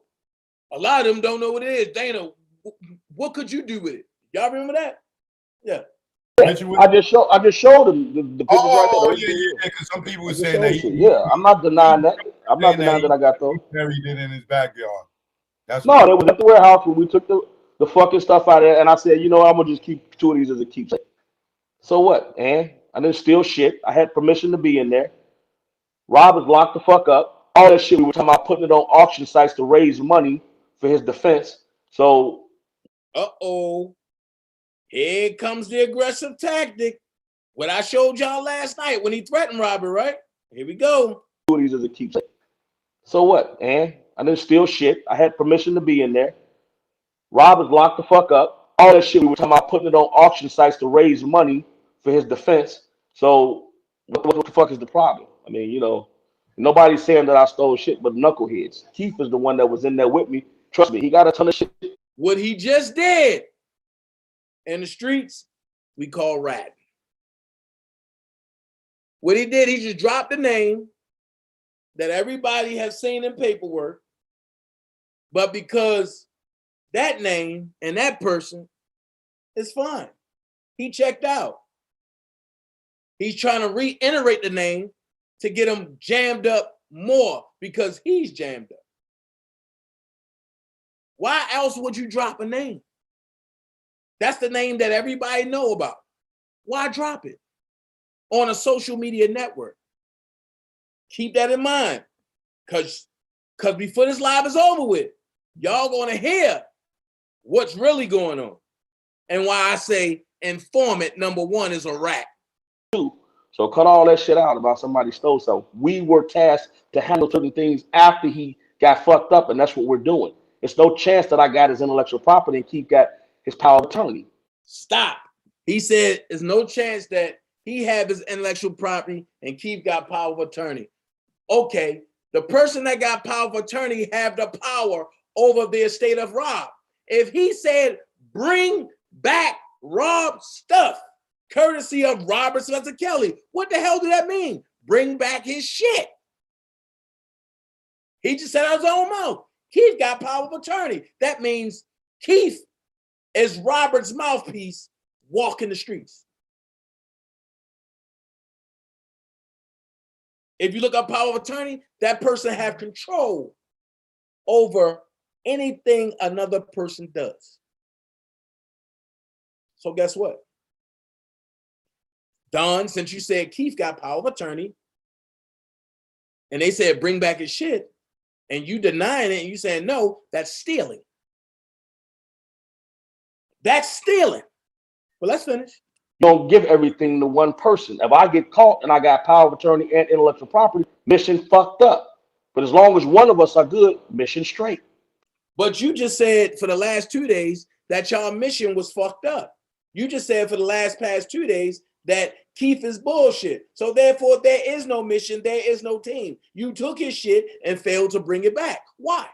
A: a lot of them don't know what it is. Dana, what could you do with it? Y'all remember that? Yeah.
G: I just showed him the pictures right there.
H: Yeah. Because some people were saying
G: that. I'm not denying that. I'm not denying that I got those.
H: He buried it in his backyard.
G: They was at the warehouse when we took the fucking stuff out of there, and I said, I'm gonna just keep 2 of these as a keepsake. So what, man? I didn't steal shit. I had permission to be in there. Rob was locked the fuck up. All that shit we were talking about putting it on auction sites to raise money for his defense. So,
A: here comes the aggressive tactic. What I showed y'all last night when he threatened Robert, right? Here we go.
G: 2 of these as a keepsake. So what, man? I didn't steal shit. I had permission to be in there. Rob was locked the fuck up. all that shit we were talking about putting it on auction sites to raise money for his defense. So what the fuck is the problem? I mean, nobody's saying that I stole shit but knuckleheads. Keith is the one that was in there with me. Trust me, he got a ton of shit.
A: What he just did in the streets, we call ratting. What he did, he just dropped the name that everybody has seen in paperwork, but because that name and that person is fine, he checked out. He's trying to reiterate the name to get him jammed up more because he's jammed up. Why else would you drop a name? That's the name that everybody know about. Why drop it on a social media network? Keep that in mind, because before this live is over with, y'all gonna hear what's really going on and why I say informant number one is a rat.
G: So cut all that shit out about somebody stole something. We were tasked to handle certain things after he got fucked up, and that's what we're doing. There's no chance that I got his intellectual property and Keith got his power of attorney.
A: Stop. He said there's no chance that he had his intellectual property and Keith got power of attorney. Okay, the person that got power of attorney have the power over the estate of Rob. If he said, bring back Rob's stuff, courtesy of Robert Spencer Kelly, what the hell did that mean? Bring back his shit. He just said out of his own mouth, Keith got power of attorney. That means Keith is Robert's mouthpiece walking the streets. If you look up power of attorney, that person have control over anything another person does. So guess what? Don, since you said Keith got power of attorney, and they said bring back his shit, and you denying it, and you saying no, that's stealing. That's stealing. Well, let's finish.
G: Don't give everything to one person. If I get caught and I got power of attorney and intellectual property, mission fucked up. But as long as one of us are good, mission straight.
A: But you just said for the last 2 days that y'all mission was fucked up. You just said for the past 2 days that Keith is bullshit. So therefore, there is no mission, there is no team. You took his shit and failed to bring it back. Why?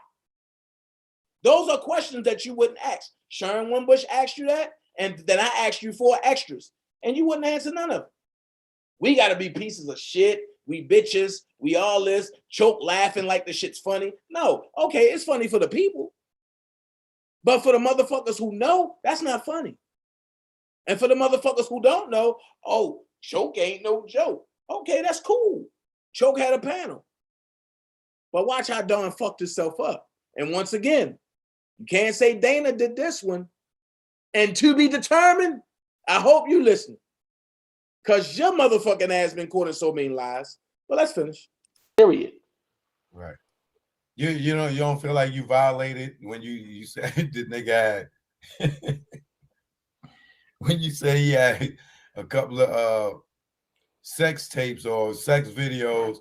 A: Those are questions that you wouldn't ask. Sharon Wimbush asked you that, and then I asked you 4 extras, and you wouldn't answer none of them. We got to be pieces of shit. We bitches. We all this. Choke laughing like the shit's funny. No, okay, it's funny for the people. But for the motherfuckers who know, that's not funny. And for the motherfuckers who don't know, oh, Choke ain't no joke. Okay, that's cool. Choke had a panel. But watch how Don fucked himself up. And once again, you can't say Dana did this one. And to be determined, I hope you listen. Because your motherfucking ass been caught in so many lies. But let's finish.
G: Period.
H: Right. You know, you don't feel like you violated when you said the nigga had when you say he had a couple of sex tapes or sex videos.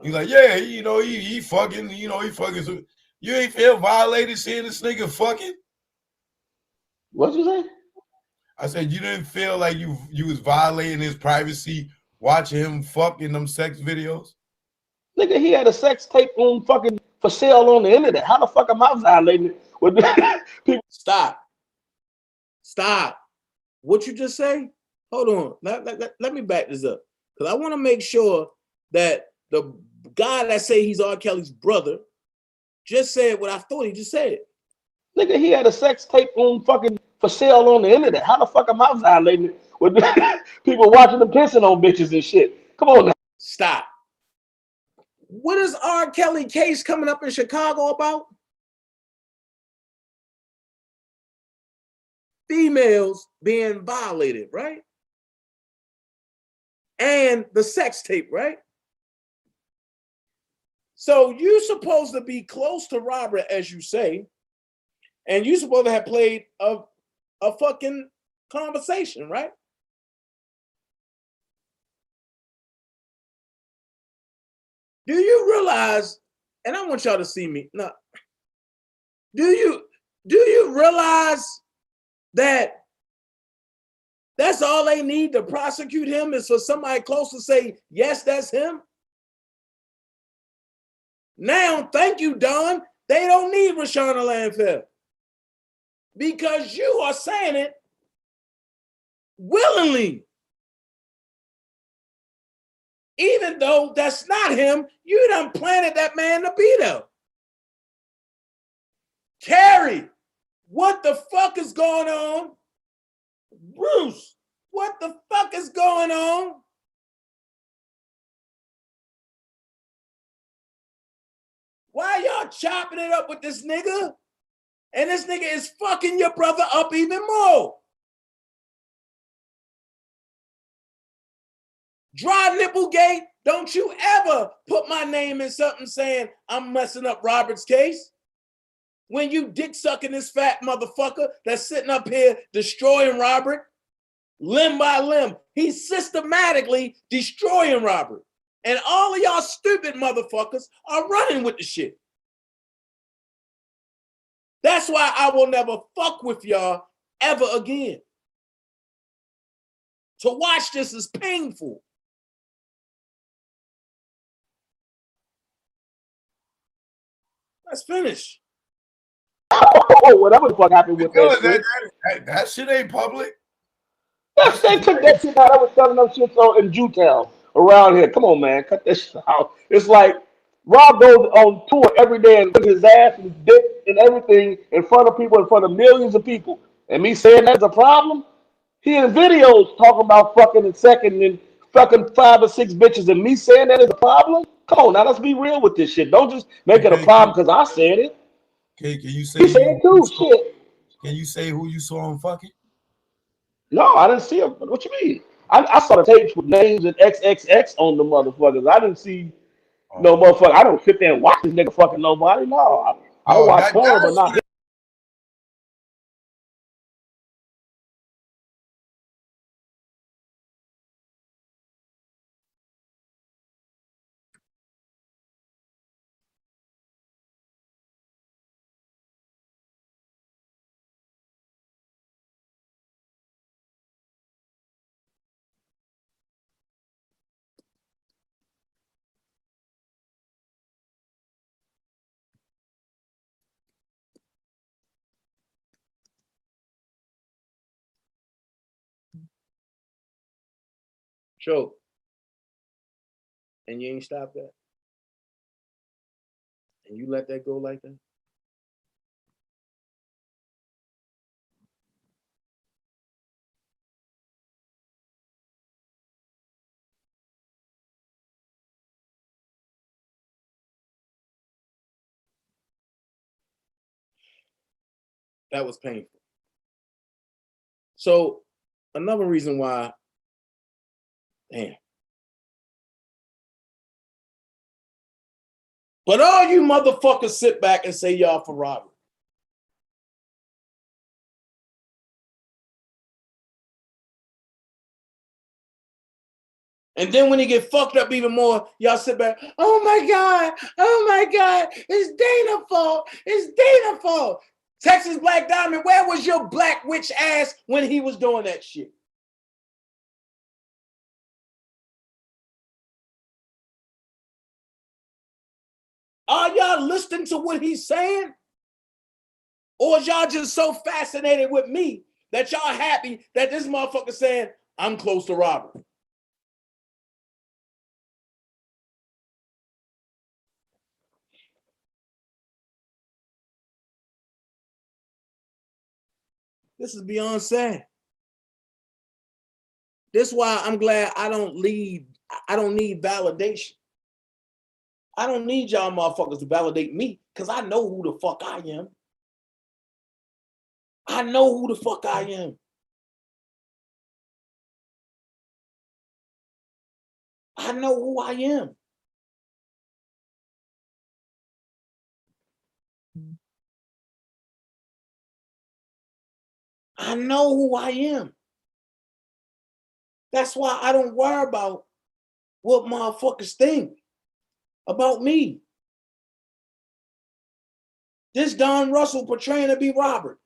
H: You're like, yeah, he fucking, he fucking. So you ain't feel violated seeing this nigga fucking?
G: What'd you say?
H: I said you didn't feel like you was violating his privacy watching him fuck in them sex videos?
G: Nigga, he had a sex tape on fucking for sale on the internet. How the fuck am I violating it with people?
A: Stop. What you just say? Hold on. Let me back this up. Because I want to make sure that the guy that say he's R. Kelly's brother just said what I thought he just said.
G: Nigga, he had a sex tape on fucking for sale on the internet. How the fuck am I violating it with people watching the pissing on bitches and shit? Come on now.
A: Stop. What is R. Kelly case coming up in Chicago about? Females being violated, right? And the sex tape, right? So you're supposed to be close to Robert, as you say, and you're supposed to have played a fucking conversation, right? Do you realize, and I want y'all to see me, no, do you realize that that's all they need to prosecute him is for somebody close to say, yes, that's him? Now, thank you, Don. They don't need Rashana Landfill because you are saying it willingly. Even though that's not him, you done planted that man to be there. Carrie, what the fuck is going on? Bruce, what the fuck is going on? Why y'all chopping it up with this nigga? And this nigga is fucking your brother up even more. Dry Nipplegate, don't you ever put my name in something saying I'm messing up Robert's case. When you dick sucking this fat motherfucker that's sitting up here destroying Robert, limb by limb. He's systematically destroying Robert. And all of y'all stupid motherfuckers are running with the shit. That's why I will never fuck with y'all ever again. To watch this is painful. Let's finish.
G: Oh, whatever the fuck happened with that shit.
H: That shit ain't public.
G: They took that shit out. I was selling them shit in Jewtown around here. Come on, man. Cut that shit out. It's like Rob goes on tour every day and with his ass and his dick and everything in front of people, in front of millions of people. And me saying that's a problem? He in videos talking about fucking and second and fucking 5 or 6 bitches and me saying that is a problem? Come on, now let's be real with this shit. Don't just make it a problem because I said it.
H: Can you say
G: He said it too, shit.
H: Can you say who you saw him fucking?
G: No, I didn't see him. What you mean? I saw the tapes with names and XXX on the motherfuckers. I didn't see no motherfucker. I don't sit there and watch this nigga fucking nobody. No, I
H: No,
G: watch porn, but not him.
A: Choke. And you ain't stop that. And you let that go like that. That was painful. So another reason why, damn. But all you motherfuckers sit back and say y'all for Robert. And then when he get fucked up even more, y'all sit back, oh my God, it's Dana fault, it's Dana fault. Texas Black Diamond, where was your black witch ass when he was doing that shit? Are y'all listening to what he's saying? Or is y'all just so fascinated with me that y'all happy that this motherfucker saying, I'm close to Robert? This is beyond sad. This is why I'm glad I don't need validation. I don't need y'all motherfuckers to validate me because I know who the fuck I am. I know who the fuck I am. I know who I am. I know who I am. That's why I don't worry about what motherfuckers think about me. This Don Russell portraying to be Robert.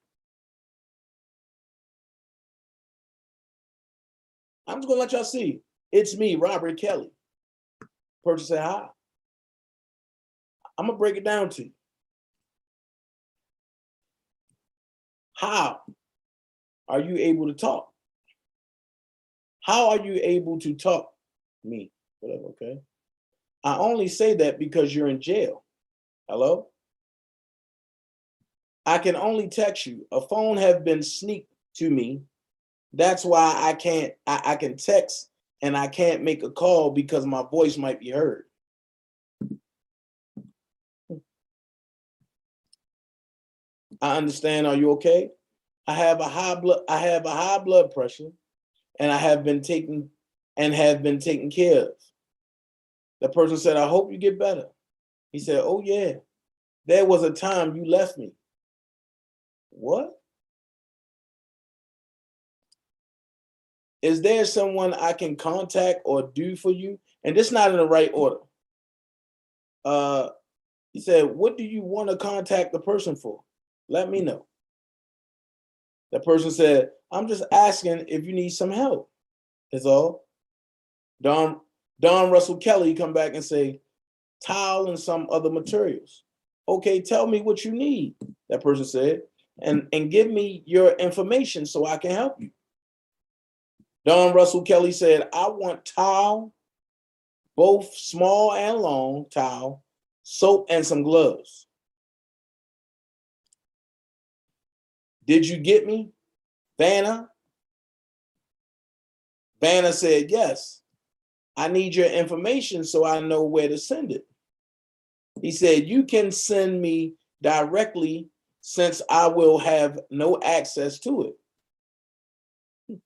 A: I'm just gonna let y'all see. It's me, Robert Kelly. Person said hi. I'm gonna break it down to you. How are you able to talk? How are you able to talk? Me, whatever, okay? I only say that because you're in jail. Hello? I can only text you. A phone have been sneaked to me. That's why I can text and I can't make a call because my voice might be heard. I understand. Are you okay? I have a high blood pressure and I have been taken care of. The person said, I hope you get better. He said, oh yeah, there was a time you left me. What? Is there someone I can contact or do for you? And this is not in the right order. He said, what do you want to contact the person for? Let me know. The person said, I'm just asking if you need some help. Is all. Don Russell Kelly come back and say, towel and some other materials. Okay, tell me what you need, that person said, and give me your information so I can help you. Don Russell Kelly said, I want towel, both small and long towel, soap, and some gloves. Did you get me, Vanna? Vanna said, yes. I need your information so I know where to send it. He said, you can send me directly since I will have no access to it.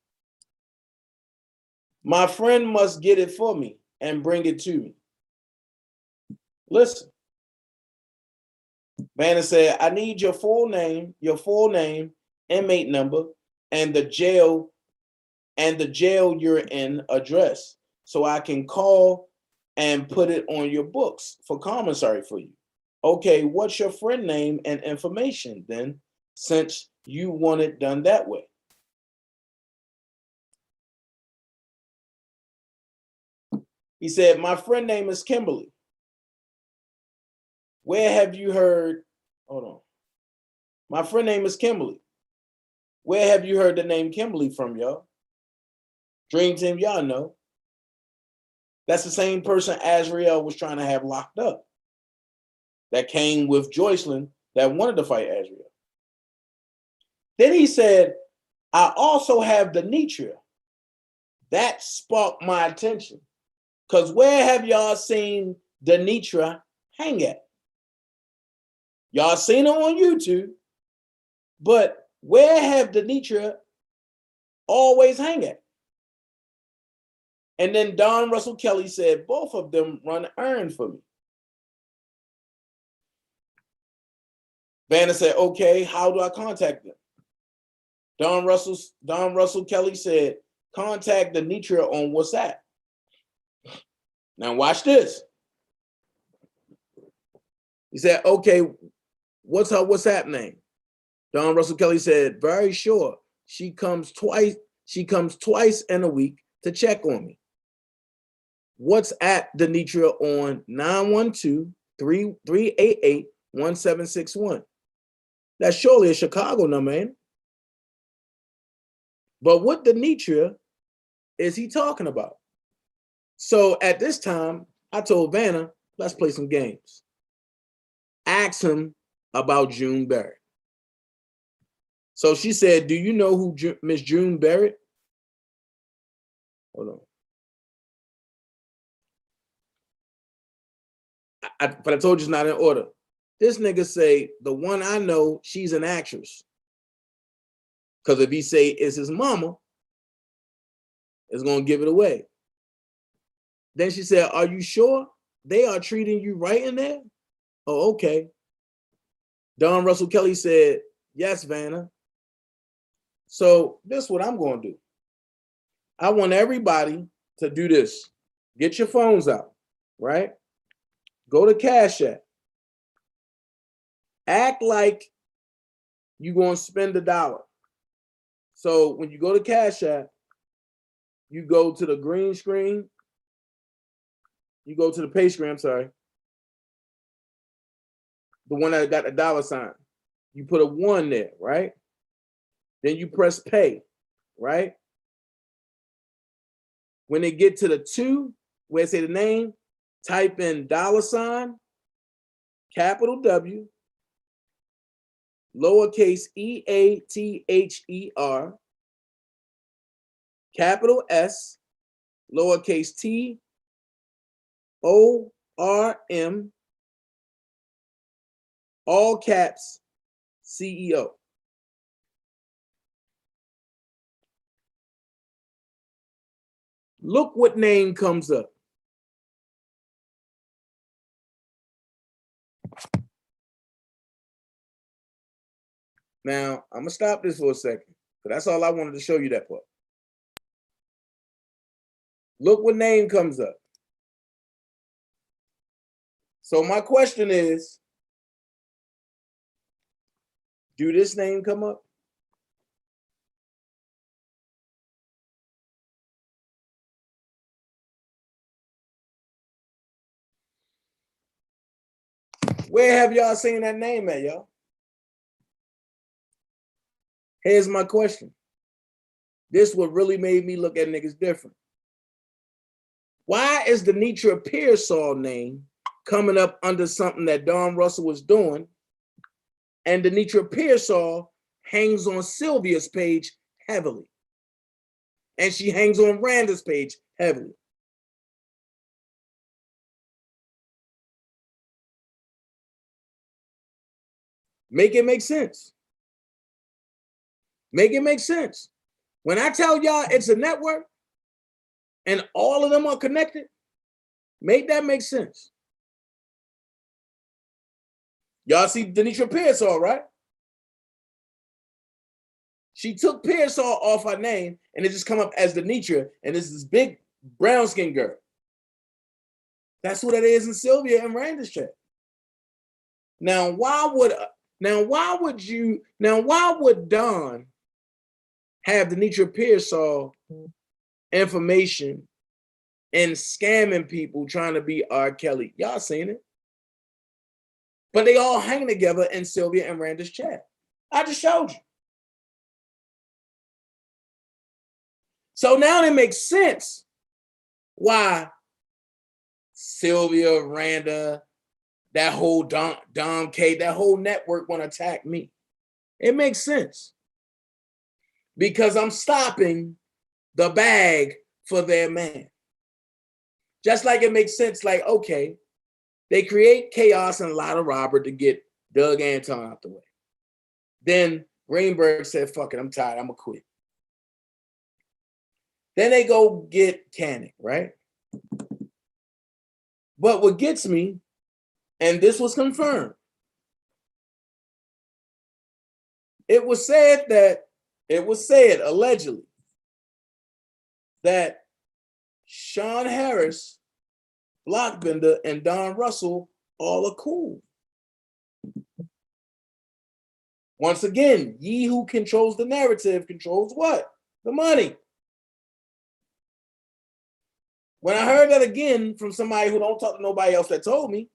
A: My friend must get it for me and bring it to me. Listen. Vanna said, I need your full name, inmate number, and the jail you're in address so I can call and put it on your books for commissary for you. Okay, what's your friend name and information then, since you want it done that way? He said, my friend name is Kimberly. Where have you heard? Hold on. My friend name is Kimberly. Where have you heard the name Kimberly from, y'all? Dream Team, y'all know. That's the same person Azrael was trying to have locked up. That came with Joycelyn that wanted to fight Azrael. Then he said, I also have Denitra. That sparked my attention. Because where have y'all seen Denitra hang at? Y'all seen her on YouTube, but where have Denitra always hang at? And then Don Russell Kelly said, both of them run errands for me. Vanna said, okay, how do I contact them? Don Russell Kelly said, contact Denitra on WhatsApp. Now watch this. He said, okay, what's her WhatsApp name? Don Russell Kelly said, very sure. She comes twice in a week to check on me. What's at Denitra on 912-388-1761. That's surely a Chicago number, ain't it? But what Denitra is he talking about? So at this time, I told Vanna, let's play some games. Ask him about June Barrett. So she said, do you know who Miss June Barrett? Hold on. But I told you it's not in order. This nigga say, the one I know, she's an actress. Because if he say it's his mama, it's going to give it away. Then she said, are you sure they are treating you right in there? Oh, okay. Don Russell Kelly said, yes, Vanna. So this is what I'm going to do. I want everybody to do this. Get your phones out, right? Go to Cash App. Act like you're going to spend $1. So when you go to Cash App, You go to the green screen. You go to the pay screen, I'm sorry. The one that got the dollar sign. You put a 1 there, right? Then you press pay, right? When they get to the 2, where it say the name, type in $, capital W, lowercase EATHER, capital S, lowercase TORM, all caps, CEO. Look what name comes up. Now, I'm going to stop this for a second, but that's all I wanted to show you that part. Look what name comes up. So my question is, do this name come up? Where have y'all seen that name at, y'all? Here's my question. This what really made me look at niggas different. Why is the Denitra Pearsall name coming up under something that Don Russell was doing, and Denitra Pearsall hangs on Sylvia's page heavily, and she hangs on Randa's page heavily? Make it make sense. Make it make sense. When I tell y'all it's a network and all of them are connected, make that make sense. Y'all see Denitra Pearsall, right? She took Pearsall off her name and it just come up as Denitra, and it's this big brown skin girl. That's who that is in Sylvia and Randa's chat. Now, why would Don have Denitra Pearsall information and scamming people trying to be R. Kelly? Y'all seen it. But they all hang together in Sylvia and Randa's chat. I just showed you. So now it makes sense why Sylvia, Randa, that whole Dom K, that whole network want to attack me. It makes sense. Because I'm stopping the bag for their man. Just like it makes sense, like, okay, they create chaos and a lot of Robert to get Doug Anton out the way. Then Greenberg said, fuck it, I'm tired, I'm gonna quit. Then they go get Cannick, right? But what gets me, and this was confirmed, it was said allegedly that Sean Harris, Blockbender, and Don Russell all are cool. Once again, ye who controls the narrative controls what? The money. When I heard that again from somebody who don't talk to nobody else that told me,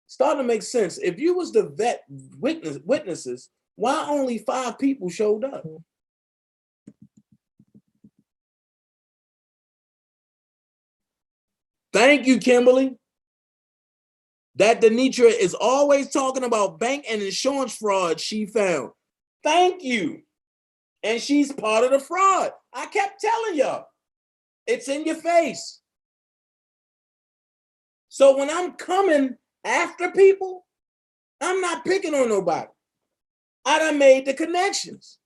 A: starting to make sense. If you was to vet witnesses, why only 5 people showed up? Thank you, Kimberly. That Denitra is always talking about bank and insurance fraud she found. Thank you. And she's part of the fraud. I kept telling y'all. It's in your face. So when I'm coming after people, I'm not picking on nobody. I done made the connections.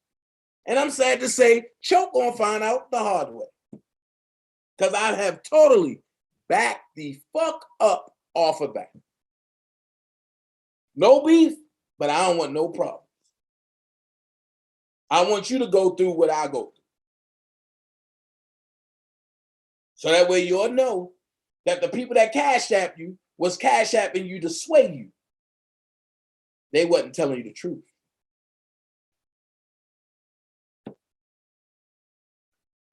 A: And I'm sad to say, Choke gonna find out the hard way. Because I have totally backed the fuck up off of that. No beef, but I don't want no problems. I want you to go through what I go through. So that way you'll know that the people that cash app you was cash apping you to sway you. They wasn't telling you the truth.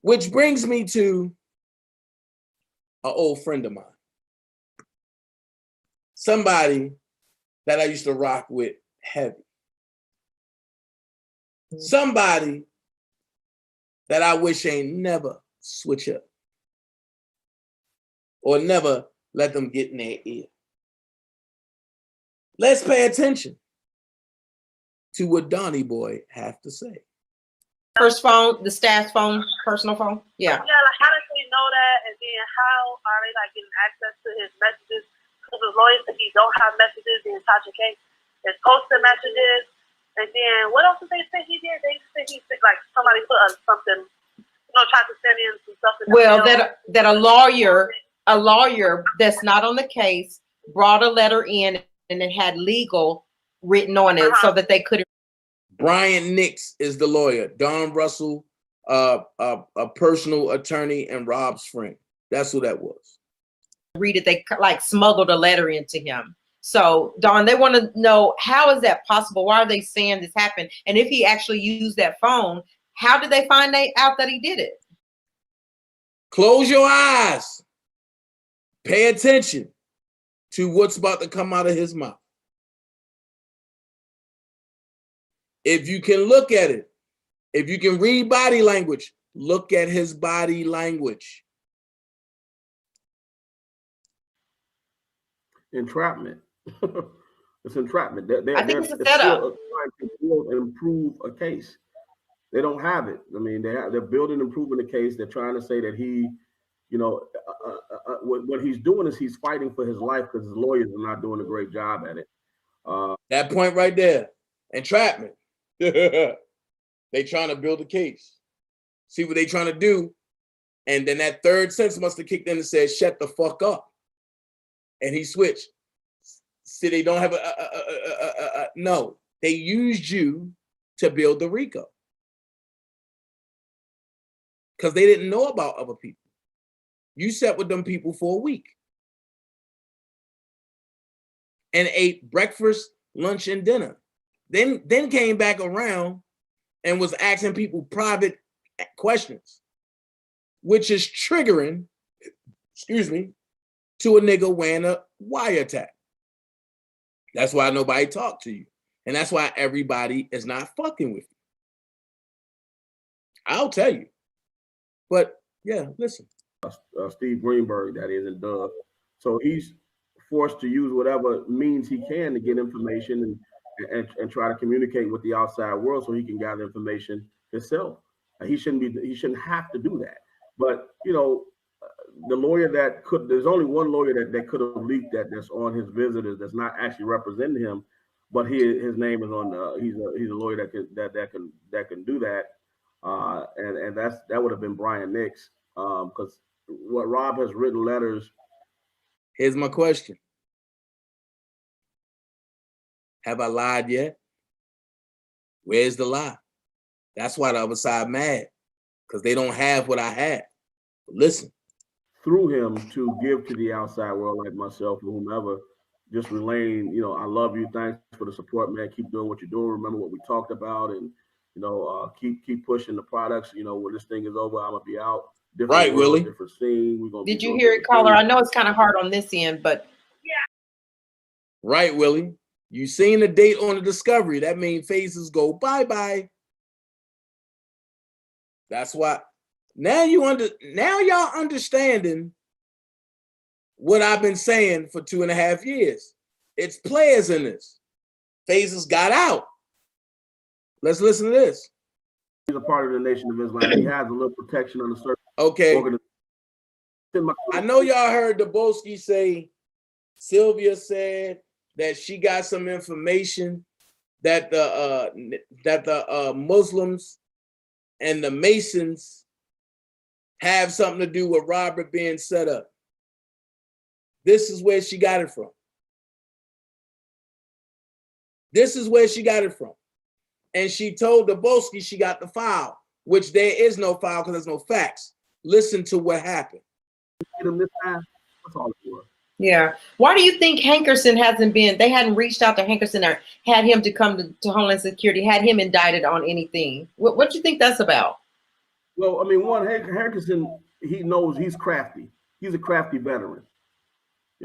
A: Which brings me to an old friend of mine. Somebody that I used to rock with heavy. Somebody that I wish ain't never switch up or never let them get in their ear. Let's pay attention to what Donnie Boy have to say.
I: First phone, the staff phone, personal phone. Yeah.
J: Yeah, like how does he know that? And then how are they like getting access to his messages? Because the lawyer said he don't have messages in Tasha K. It's posted messages. And then what else did they say he did? They said he said like somebody put something, tried to send in some stuff.
I: Well, that a lawyer that's not on the case brought a letter in and it had legal written on it so that they couldn't.
A: Brian Nix is the lawyer. Don Russell, a personal attorney and Rob's friend. That's who that was.
I: Read it. They like smuggled a letter into him. So Don, they want to know, how is that possible? Why are they saying this happened? And if he actually used that phone, how did they find out that he did it?
A: Close your eyes. Pay attention to what's about to come out of his mouth. If you can look at it, if you can read body language, look at his body language.
G: Entrapment. It's entrapment.
I: I think it's a setup.
G: Trying to build and improve a case. They don't have it. I mean, they're building and improving the case. They're trying to say that he, what he's doing is he's fighting for his life because his lawyers are not doing a great job at it.
A: That point right there, entrapment. They trying to build a case. See what they trying to do. And then that third sense must have kicked in and said, shut the fuck up. And he switched. See, they don't have no. They used you to build the RICO. Because they didn't know about other people. You sat with them people for a week. And ate breakfast, lunch, and dinner. Then came back around and was asking people private questions, which is triggering, to a nigga wearing a wiretap. That's why nobody talked to you. And that's why everybody is not fucking with you. I'll tell you. But yeah, listen.
G: Steve Greenberg, that is, and Doug. So he's forced to use whatever means he can to get information and try to communicate with the outside world so he can gather information himself. He shouldn't have to do that. But the lawyer there's only one lawyer that could have leaked that's on his visitors that's not actually representing him, but his name is on. He's a lawyer that can do that, and that would have been Brian Nix, because what Rob has written letters.
A: Here's my question. Have I lied yet? Where's the lie? That's why the other side mad, because they don't have what I had. Listen.
G: Through him to give to the outside world like myself or whomever, just relaying, I love you. Thanks for the support, man. Keep doing what you're doing. Remember what we talked about, and keep pushing the products. When this thing is over, I'm gonna be out. Different
A: right,
G: world,
A: Willie.
G: Different scene. We're gonna.
I: Did you hear it, caller? I know it's kind of hard on this end, but
J: yeah.
A: Right, Willie. You seen the date on the discovery. That means phases go bye-bye. That's why. Now y'all understanding what I've been saying for 2.5 years. It's players in this. Phases got out. Let's listen to this.
G: He's a part of the Nation of Islam. He has a little protection on the certain.
A: Okay. I know y'all heard Daboski say, Sylvia said that she got some information that the Muslims and the Masons have something to do with Robert being set up. This is where she got it from. This is where she got it from. And she told Daboski she got the file, which there is no file because there's no facts. Listen to what happened.
I: Yeah. Why do you think Hankerson they hadn't reached out to Hankerson or had him to come to Homeland Security, had him indicted on anything? What do you think that's about?
K: Well, I mean, one Hankerson, he knows he's crafty. He's a crafty veteran.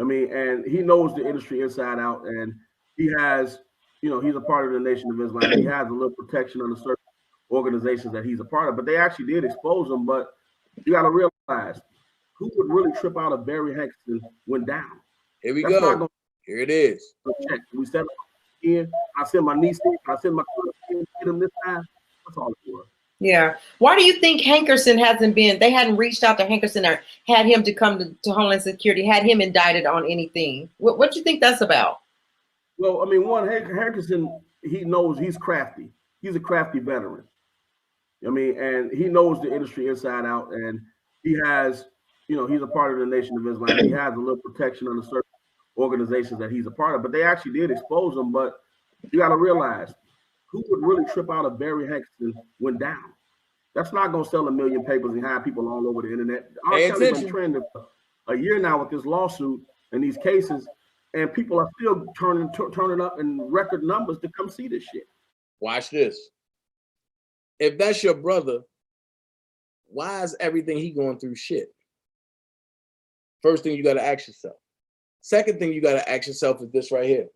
K: I mean, and he knows the industry inside out, and he has, he's a part of the Nation of Islam. He has a little protection under certain organizations that he's a part of, but they actually did expose him. But you got to realize who would really trip out if Barry Hankerson went down.
A: Here we
K: That's
A: go.
K: not going
A: Here it is.
K: to check. We said in. I sent my niece in. I sent my cousin in. Get him this time. That's all it was.
I: Yeah. Why do you think Hankerson they hadn't reached out to Hankerson or had him to come to Homeland Security, had him indicted on anything? What do you think that's about?
K: Well, I mean, one Hankerson, he knows he's crafty. He's a crafty veteran. I mean, and he knows the industry inside out, and he has, he's a part of the Nation of Islam. He has a little protection under certain organizations that he's a part of, but they actually did expose him. But you got to realize who would really trip out if Barry Hankerson went down. That's not going to sell a million papers and have people all over the internet. R. Kelly's been trending for a year now with this lawsuit and these cases, and people are still turning up in record numbers to come see this shit.
A: Watch this. If that's your brother, why is everything he going through shit? First thing you got to ask yourself. Second thing you got to ask yourself is this right here.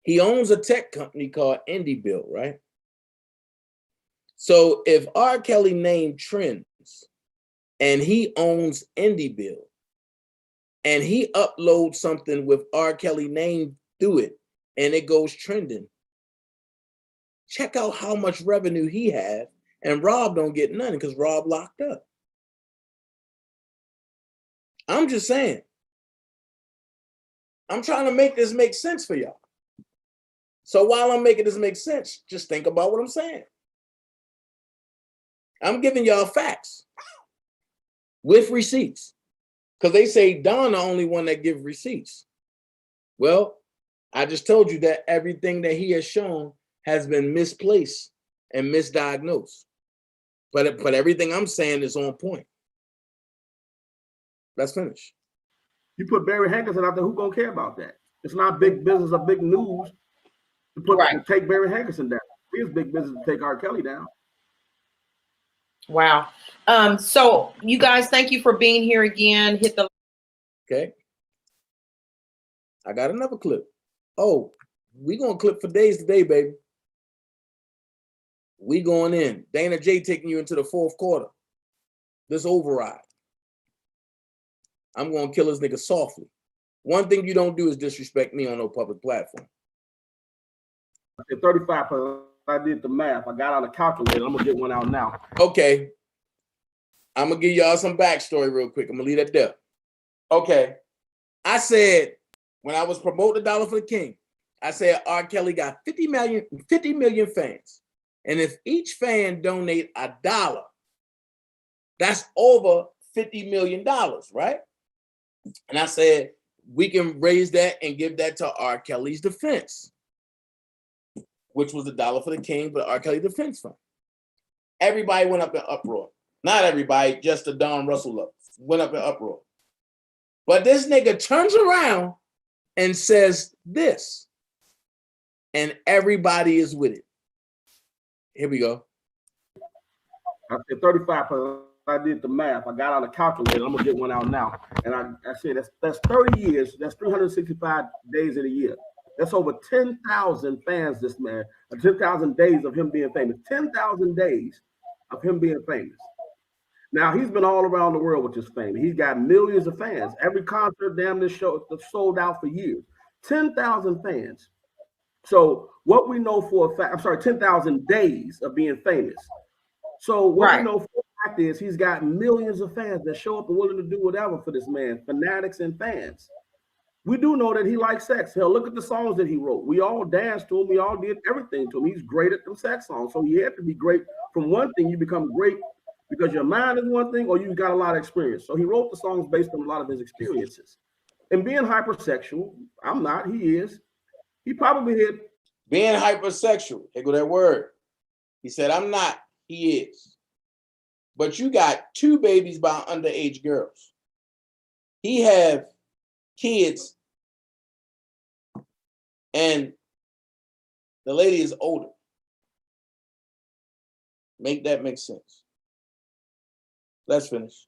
A: He owns a tech company called IndieBuild, right? So if R. Kelly name trends and he owns IndieBuild and he uploads something with R. Kelly name through it and it goes trending, check out how much revenue he has, and Rob don't get none because Rob locked up. I'm just saying. I'm trying to make this make sense for y'all. So while I'm making this make sense, just think about what I'm saying. I'm giving y'all facts with receipts because they say Don the only one that give receipts. Well, I just told you that everything that he has shown has been misplaced and misdiagnosed. But everything I'm saying is on point. Let's finish.
K: You put Barry Hankerson out there, who gonna care about that? It's not big business or big news to take Barry Hankerson down. It's big business to take R. Kelly down.
I: Wow. So you guys, thank you for being here again. Hit the
A: okay. I got another clip. Oh, we gonna clip for days today, baby. We going in. Dana J taking you into the fourth quarter. This override. I'm gonna kill this nigga softly. One thing you don't do is disrespect me on no public platform.
K: At 35, I did the math. I got out a calculator. I'm gonna get one out now.
A: Okay. I'm gonna give y'all some backstory real quick. I'm gonna leave that there. Okay. I said when I was promoting the Dollar for the King, I said R. Kelly got 50 million fans. And if each fan donate $1, that's over $50 million, right? And I said, we can raise that and give that to R. Kelly's defense, which was the Dollar for the King, but R. Kelly Defense Fund. Everybody went up in uproar. Not everybody, just the Don Russell lovers went up in uproar. But this nigga turns around and says this, and everybody is with it. Here we go.
K: I said 35. I did the math. I got out a calculator. I'm gonna get one out now. And I said that's 30 years. That's 365 days in a year. That's over 10,000 fans. This man, 10,000 days of him being famous. 10,000 days of him being famous. Now he's been all around the world with this fame. He's got millions of fans. Every concert, damn, this show sold out for years. 10,000 fans. So what we know for a fact, 10,000 days of being famous. So what we know for a fact is he's got millions of fans that show up and willing to do whatever for this man, fanatics and fans. We do know that he likes sex. Hell, look at the songs that he wrote. We all danced to him. We all did everything to him. He's great at them sex songs. So you have to be great. From one thing, you become great because your mind is one thing or you've got a lot of experience. So he wrote the songs based on a lot of his experiences. And being hypersexual, I'm not, he is. He probably hit.
A: Being hypersexual, here go that word. He said, I'm not, he is. But you got 2 babies by underage girls. He have kids and the lady is older. Make that make sense. Let's finish.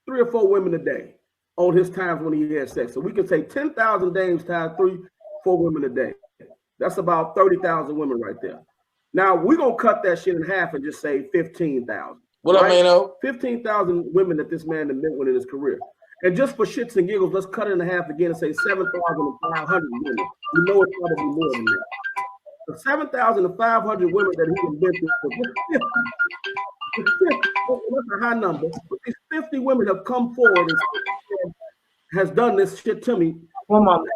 K: 3 or 4 women a day on his times when he had sex. So we can say 10,000 dames times 3, 4 women a day. That's about 30,000 women right there. Now we're gonna cut that shit in half and just say 15,000.
A: What up, Mano?
K: 15,000 women that this man has met with in his career. And just for shits and giggles, let's cut it in half again and say 7,500 women. You know it's probably more than that. The 7,500 women that he has been through, that's a high number. But these 50 women have come forward and has done this shit to me.
I: One moment.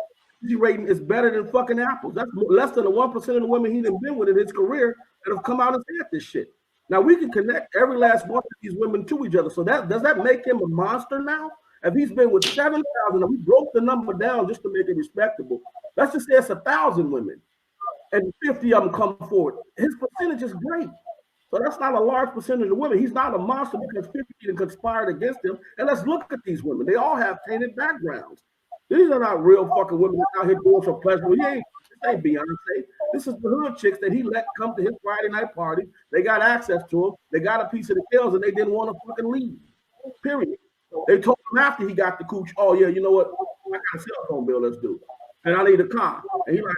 K: Rating is better than fucking apples. That's less than the 1% of the women he's been with in his career that have come out and said this shit. Now we can connect every last one of these women to each other. So does that make him a monster now? If he's been with 7,000, and we broke the number down just to make it respectable, let's just say it's 1,000 women, and 50 of them come forward. His percentage is great. So that's not a large percentage of women. He's not a monster because 50 conspired against him. And let's look at these women. They all have tainted backgrounds. These are not real fucking women out here doing for pleasure. This ain't Beyonce. This is the hood chicks that he let come to his Friday night party. They got access to him. They got a piece of the kills, and they didn't want to fucking leave. Period. They told him after he got the cooch, oh yeah, you know what? I got a cell phone bill, let's do. And I need a car. And he like,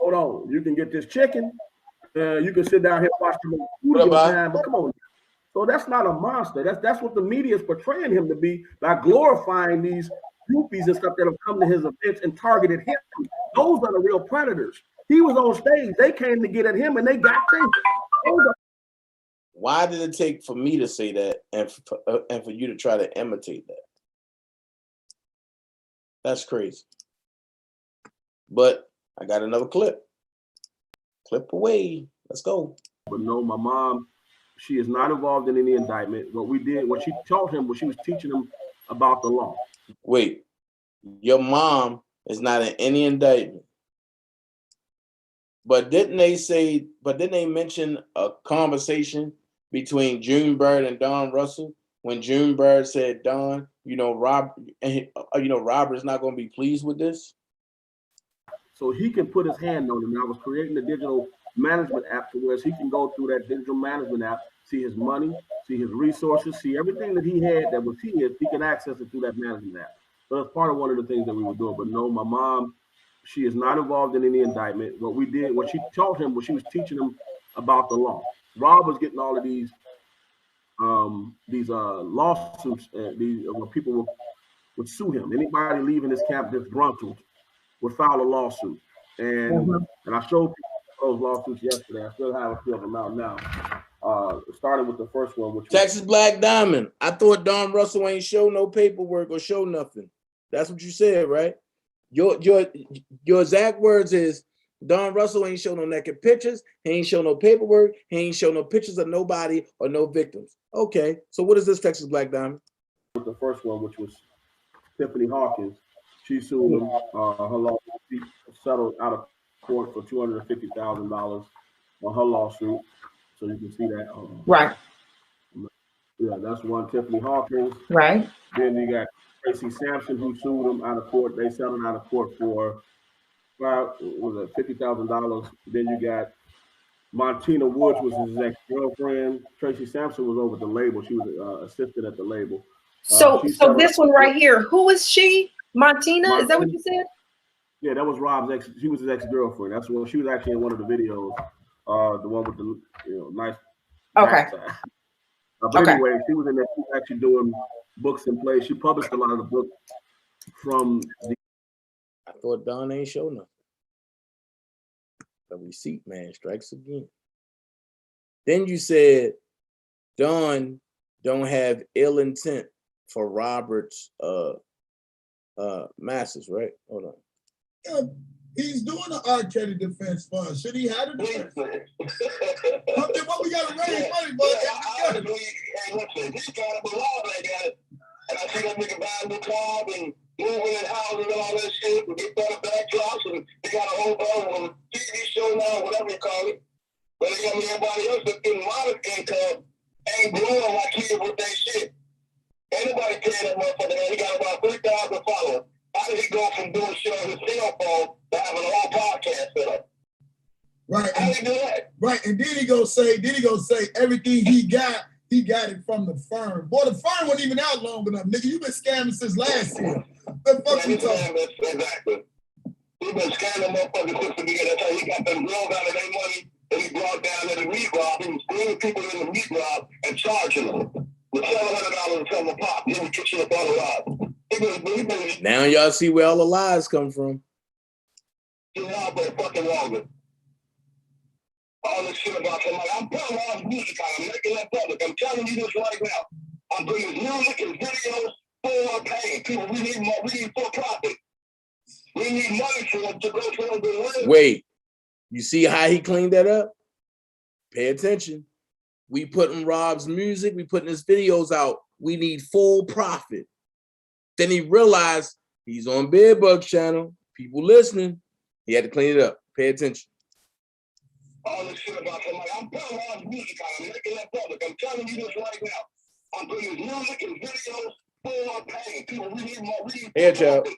K: hold on, you can get this chicken. You can sit down here and watch the movie time, but come on. So that's not a monster. That's what the media is portraying him to be by glorifying these groupies and stuff that have come to his events and targeted him. Those are the real predators. He was on stage. They came to get at him, and they got him.
A: Why did it take for me to say that and for you to try to imitate that? That's crazy. But I got another clip. Clip away. Let's go.
K: But no, my mom, she is not involved in any indictment. What she taught him was she was teaching him about the law.
A: Wait, your mom is not in any indictment. But didn't they mention a conversation between June Bird and Don Russell when June Bird said, Don, Robert is not going to be pleased with this?
K: So he can put his hand on him. I was creating a digital management app to where he can go through that digital management app, see his money, see his resources, see everything that he had that was his, he can access it through that management app. So that's part of one of the things that we were doing. But no, my mom, she is not involved in any indictment. What she taught him was she was teaching him about the law. Rob was getting all of these lawsuits, where people would sue him. Anybody leaving his camp disgruntled would file a lawsuit. And I showed people those lawsuits yesterday. I still have a few of them out now. Starting with the first one, which
A: Texas Black Diamond. I thought Don Russell ain't show no paperwork or show nothing. That's what you said, right? Your exact words is Don Russell ain't show no naked pictures. He ain't show no paperwork. He ain't show no pictures of nobody or no victims. Okay, so what is this, Texas Black Diamond?
K: With the first one, which was Tiffany Hawkins, she sued him. Her lawsuit settled out of court for $250,000 on her lawsuit. So you can see that.
I: Right.
K: Yeah, that's one. Tiffany Hawkins.
I: Right.
K: Then you got Tracy Sampson, who sued him out of court. They settled out of court for $50,000. Then you got Montina Woods, was his ex-girlfriend. Tracy Sampson was over at the label. She was assistant at the label.
I: So this one right here, who is she? Montina? Is that what you said?
K: Yeah, that was Rob's ex. She was his ex-girlfriend. That's when she was actually in one of the videos. The one with the nice.
I: Okay.
K: But anyway, she was in there. She was actually doing books and plays. She published a lot of the books from the.
A: I thought Don ain't show nothing. The receipt man strikes again. Then you said Don don't have ill intent for Robert's masses, right? Hold on.
C: Yeah, he's doing an R. Kelly defense fund. Should he have a defense? What we got to raise money, but
D: Hey, listen, he got it, but Rob ain't got it. And I see that nigga buying the club and moving in houses and all that shit with big better backdrops, and they got a whole bunch of TV show now, whatever you call it. But they got everybody else that's getting modest income ain't blowing like he is with that shit. Anybody paying that motherfucker, man, he got about 3,000 followers. How did he go from doing shit on his cell phone to having a whole podcast set up?
C: Right.
D: How you do that?
C: Right. And then he gonna say everything he got it from the firm. Boy, the firm wasn't even out long enough, nigga. You been scamming since last year. The fuck you talking?
D: Exactly. He been scamming motherfuckers since the beginning. That's how he got them girls out of their money that he brought down to the meat rob. He was bringing people in the meat rob and charging them with $700 a ton of pop. He would get you a bottle rob.
A: Now y'all see where all the lies come from.
D: He's out there fucking longer. All this shit about somebody. I'm putting on music out. I'm making that public. I'm telling you this right now. I'm bringing music and videos for paying people. We need more. We need for profit. We need money for them to go to them to live.
A: Wait, you see how he cleaned that up? Pay attention. We putting Rob's music, we putting his videos out. We need full profit. Then he realized he's on Bedbug's channel. People listening. He had to clean it up. Pay attention.
D: All this shit about somebody. I'm putting on music out. I'm making that public. I'm telling you this right now. I'm bringing music and videos for paying people. We need more. We need
A: Here, child.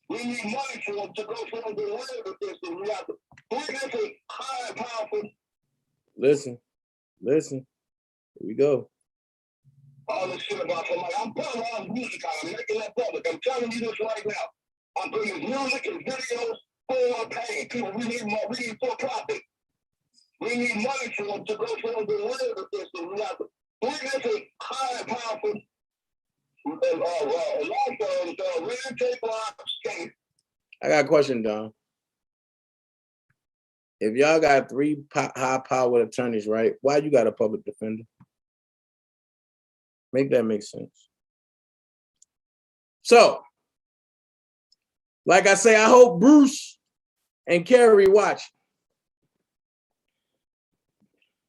D: We need money for them to go to them to live with this. And we have to. Three different high and powerful.
A: Listen. Here we go.
D: All this shit about somebody. I'm putting on music out. I'm making that public. I'm telling you this right now. I'm bringing music and videos for paying people. We need more. We need for profit. We need money for them to go to them to live with this. And we have to. Three different high and powerful.
A: I got a question, Don. If y'all got three high-powered attorneys, right? Why you got a public defender? Make that make sense. So, like I say, I hope Bruce and Carrie watch.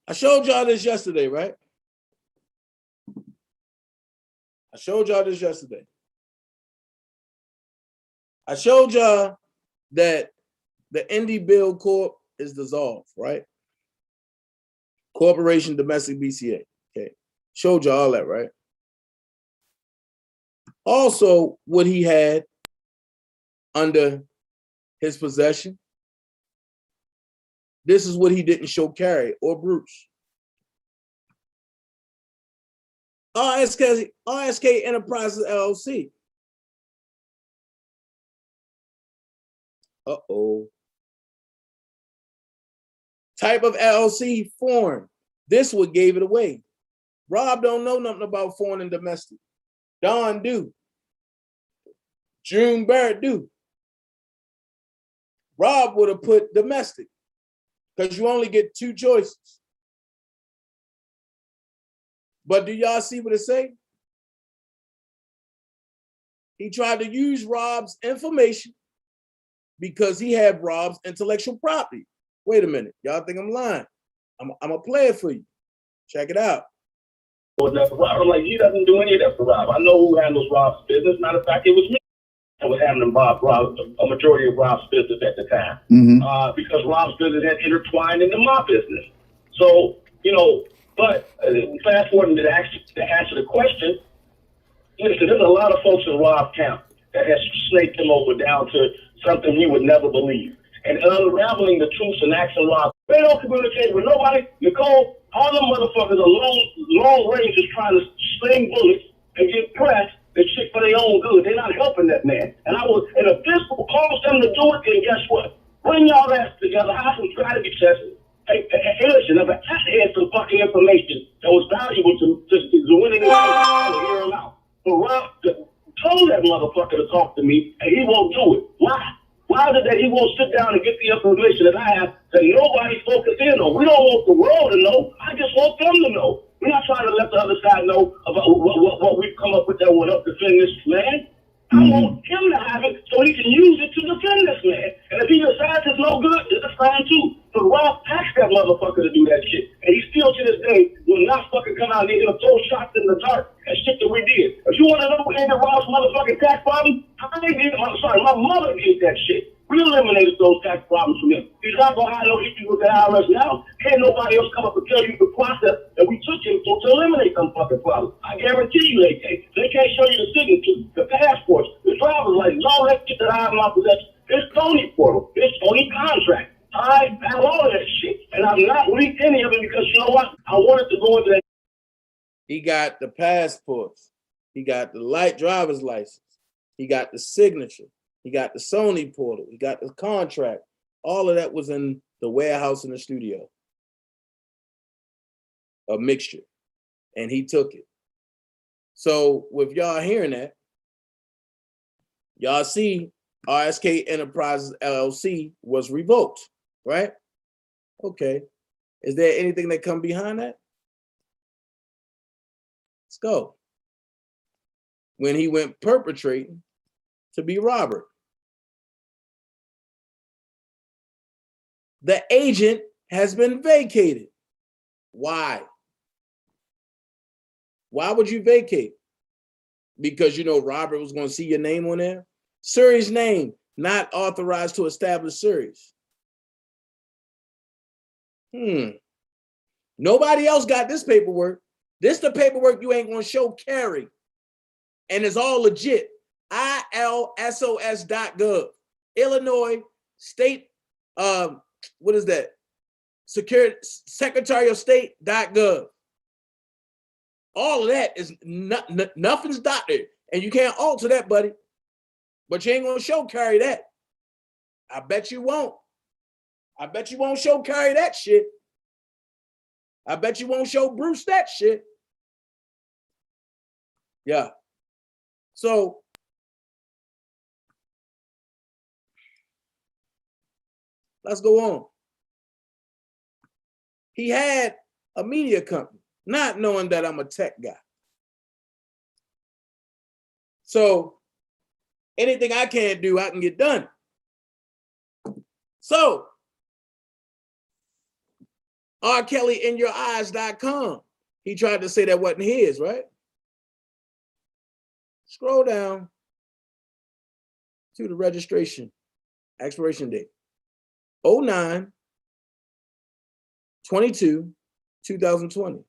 A: I showed y'all this yesterday, right? I showed y'all that the Indie Bill Corp is dissolved, right? Corporation Domestic BCA. Okay. Showed y'all all that, right? Also, what he had under his possession. This is what he didn't show Carrie or Bruce. RSK Enterprises LLC. Uh-oh. Type of LLC, foreign. This what gave it away. Rob don't know nothing about foreign and domestic. Don do. June Barrett do. Rob would have put domestic because you only get two choices. But do y'all see what it say? He tried to use Rob's information because he had Rob's intellectual property. Wait a minute. Y'all think I'm lying? I'm going to play it for you. Check it out.
K: I'm like, he doesn't do any of that for Rob. I know who handles Rob's business. Matter of fact, it was me that was handling a majority of Rob's business at the time. Because Rob's business had intertwined into my business. So, but fast forwarding to answer the question, listen, there's a lot of folks in Rob's camp that has snaked him over down to something he would never believe. And unraveling the truth and asking Rob, they don't communicate with nobody. Nicole, all them motherfuckers are long rangers trying to sling bullets and get pressed and shit for their own good. They're not helping that man. And if this will cause them to do it, then guess what? Bring y'all ass together, have some strategy sessions. Hey, listen, if I had some fucking information that was valuable to winning the game, I would hear him out. But Rob told that motherfucker to talk to me, and he won't do it. Why? Why is it that he won't sit down and get the information that I have that nobody's focused in on? We don't want the world to know. I just want them to know. We're not trying to let the other side know about what we've come up with that will help defend this man. I want him to have it so he can use it to defend this man. And if he decides it's no good, it's fine too. But Rob asked that motherfucker to do that shit. And he still to this day will not fucking come out here and throw shots in the dark and shit that we did. If you want to know who ended Rob's motherfucking tax problem, my mother did that shit. We eliminated those tax problems from him. He's not going to have no issues with the IRS now. Can't nobody else come up and tell you the process that we took him through to eliminate them fucking problems. I guarantee you they can't. They can't show you the signature, the passports, the driver's license, all that shit that I have in my possession. It's Tony portal. It's Tony contract.
D: I have all of that shit. And I've not leaked any of it because you know what? I wanted to go into that.
A: He got the passports. He got the light driver's license. He got the signature. He got the Sony portal. He got the contract. All of that was in the warehouse in the studio. A mixture. And he took it. So with y'all hearing that, y'all see RSK Enterprises LLC was revoked, right? Okay. Is there anything that come behind that? Let's go. When he went perpetrating to be Robert. The agent has been vacated. Why? Why would you vacate? Because you know Robert was going to see your name on there? Suri's name, not authorized to establish Suri's. Nobody else got this paperwork. This the paperwork you ain't going to show Carrie. And it's all legit. ILSOS.gov. Illinois State, what is that? Secretary of State.gov. All of that is nothing's doctored. And you can't alter that, buddy. But you ain't going to show Carrie that. I bet you won't. I bet you won't show Carrie that shit. I bet you won't show Bruce that shit. Yeah. So let's go on. He had a media company, not knowing that I'm a tech guy. So anything I can't do, I can get done. So RKellyinyoureyes.com. He tried to say that wasn't his, right? Scroll down to the registration, expiration date. 09/22/2020.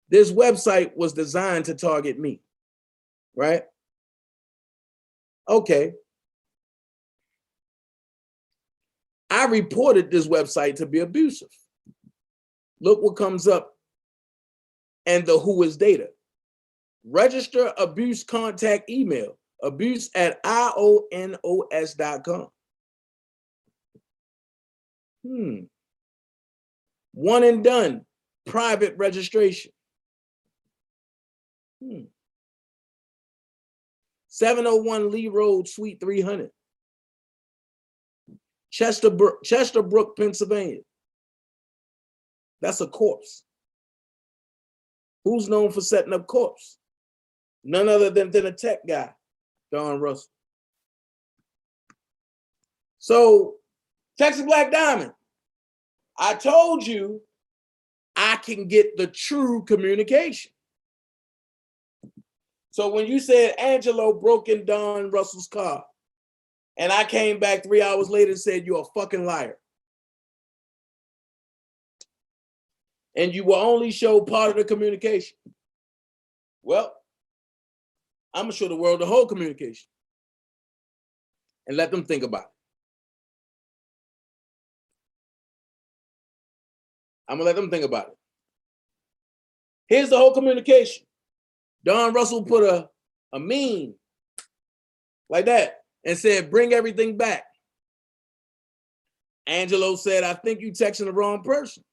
A: This website was designed to target me, right? Okay. I reported this website to be abusive. Look what comes up and the who is data. Register abuse contact email, abuse@ionos.com. One and done, private registration. 701 Lee Road, Suite 300. Chesterbrook, Pennsylvania. That's a corpse. Who's known for setting up corpse? None other than a tech guy, Don Russell. So, Texas Black Diamond, I told you I can get the true communication. So when you said Angelo broke in Don Russell's car, and I came back 3 hours later and said, you're a fucking liar. And you will only show part of the communication. Well, I'm gonna show the world the whole communication and let them think about it. I'm gonna let them think about it. Here's the whole communication. Don Russell put a meme like that and said, bring everything back. Angelo said, I think you texting the wrong person.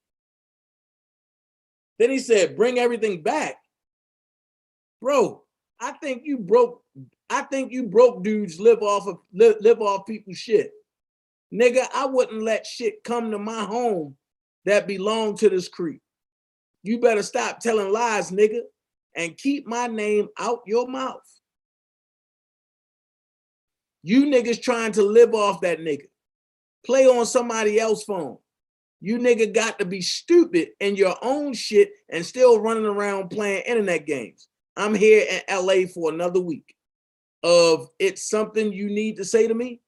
A: Then he said, bring everything back. Bro, I think you broke dudes live off people's shit. Nigga, I wouldn't let shit come to my home that belong to this creep. You better stop telling lies, nigga, and keep my name out your mouth. You niggas trying to live off that nigga. Play on somebody else's phone. You nigga got to be stupid in your own shit and still running around playing internet games. I'm here in LA for another week. It's something you need to say to me?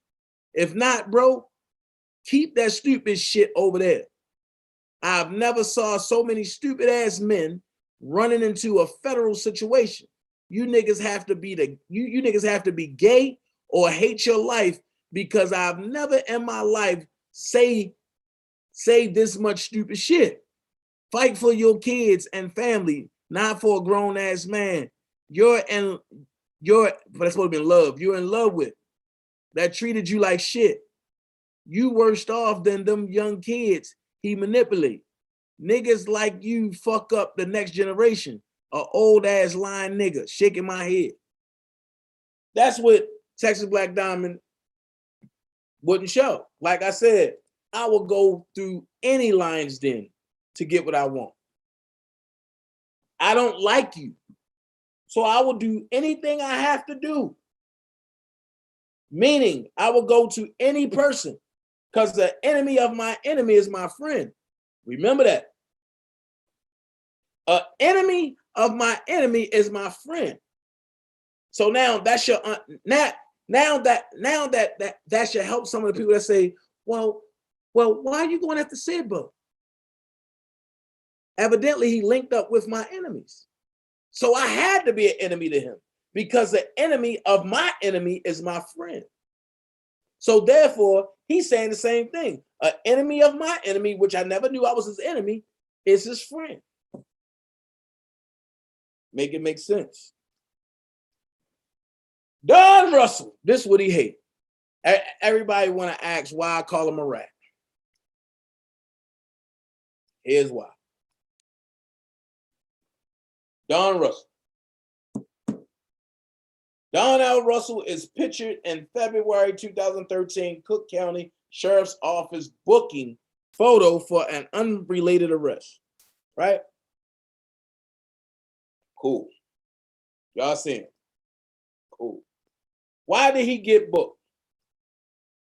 A: If not, bro, keep that stupid shit over there. I've never saw so many stupid ass men running into a federal situation. You niggas have to be you niggas have to be gay or hate your life because I've never in my life say this much stupid shit. Fight for your kids and family, not for a grown ass man. But that's supposed to be in love. You're in love with that treated you like shit. You worse off than them young kids he manipulate. Niggas like you fuck up the next generation. A old ass lying nigga shaking my head. That's what Texas Black Diamond wouldn't show. Like I said, I will go through any lion's den to get what I want. I don't like you, so I will do anything I have to do. Meaning, I will go to any person because the enemy of my enemy is my friend. Remember that. An enemy of my enemy is my friend. So now that's your now that should help some of the people that say, well, why are you going after Sidbo? Evidently, he linked up with my enemies. So I had to be an enemy to him because the enemy of my enemy is my friend. So therefore, he's saying the same thing. An enemy of my enemy, which I never knew I was his enemy, is his friend. Make it make sense. Don Russell, this is what he hate. Everybody want to ask why I call him a rat. Here's why. Don Russell. Don L. Russell is pictured in February 2013 Cook County Sheriff's Office booking photo for an unrelated arrest. Right? Cool. Y'all seen it. Cool. Why did he get booked?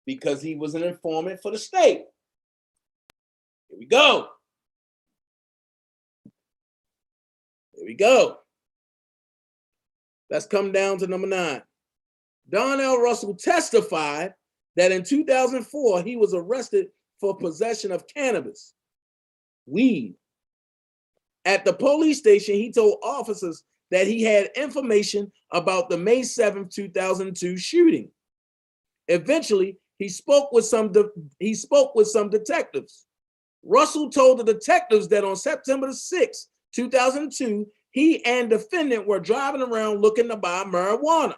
A: Because he was an informant for the state. Here we go. Here we go. Let's come down to number 9. Don L. Russell testified that in 2004, he was arrested for possession of cannabis, weed. At the police station, he told officers that he had information about the May 7th, 2002 shooting. Eventually, he spoke with some detectives. Russell told the detectives that on September 6th, 2002, he and defendant were driving around looking to buy marijuana.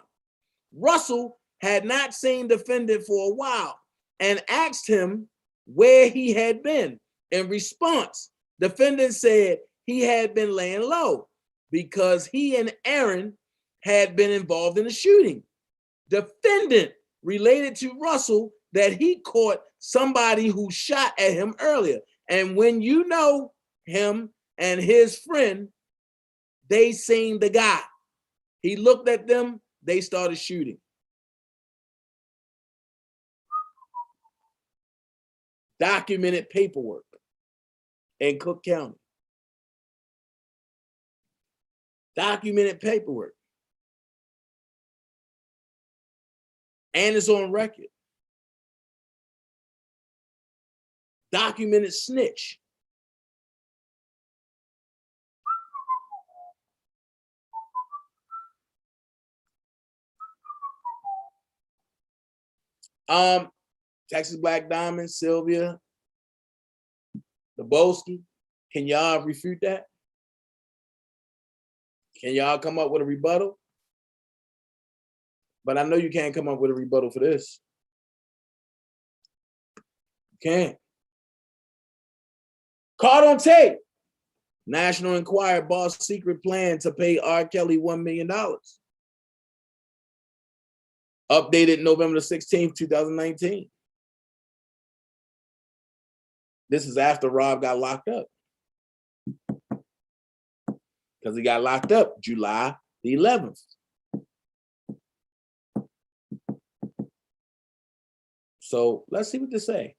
A: Russell had not seen defendant for a while and asked him where he had been. In response, defendant said he had been laying low because he and Aaron had been involved in the shooting. Defendant related to Russell that he caught somebody who shot at him earlier. And when you know him and his friend, they seen the guy. He looked at them, they started shooting. Documented paperwork in Cook County. Documented paperwork. And it's on record. Documented snitch. Texas Black Diamond, Sylvia, Lebowski, can y'all refute that? Can y'all come up with a rebuttal? But I know you can't come up with a rebuttal for this. You can't. Caught on tape. National Enquirer boss secret plan to pay R. Kelly $1 million. Updated November 16th, 2019. This is after Rob got locked up. Because he got locked up July the 11th. So let's see what they say.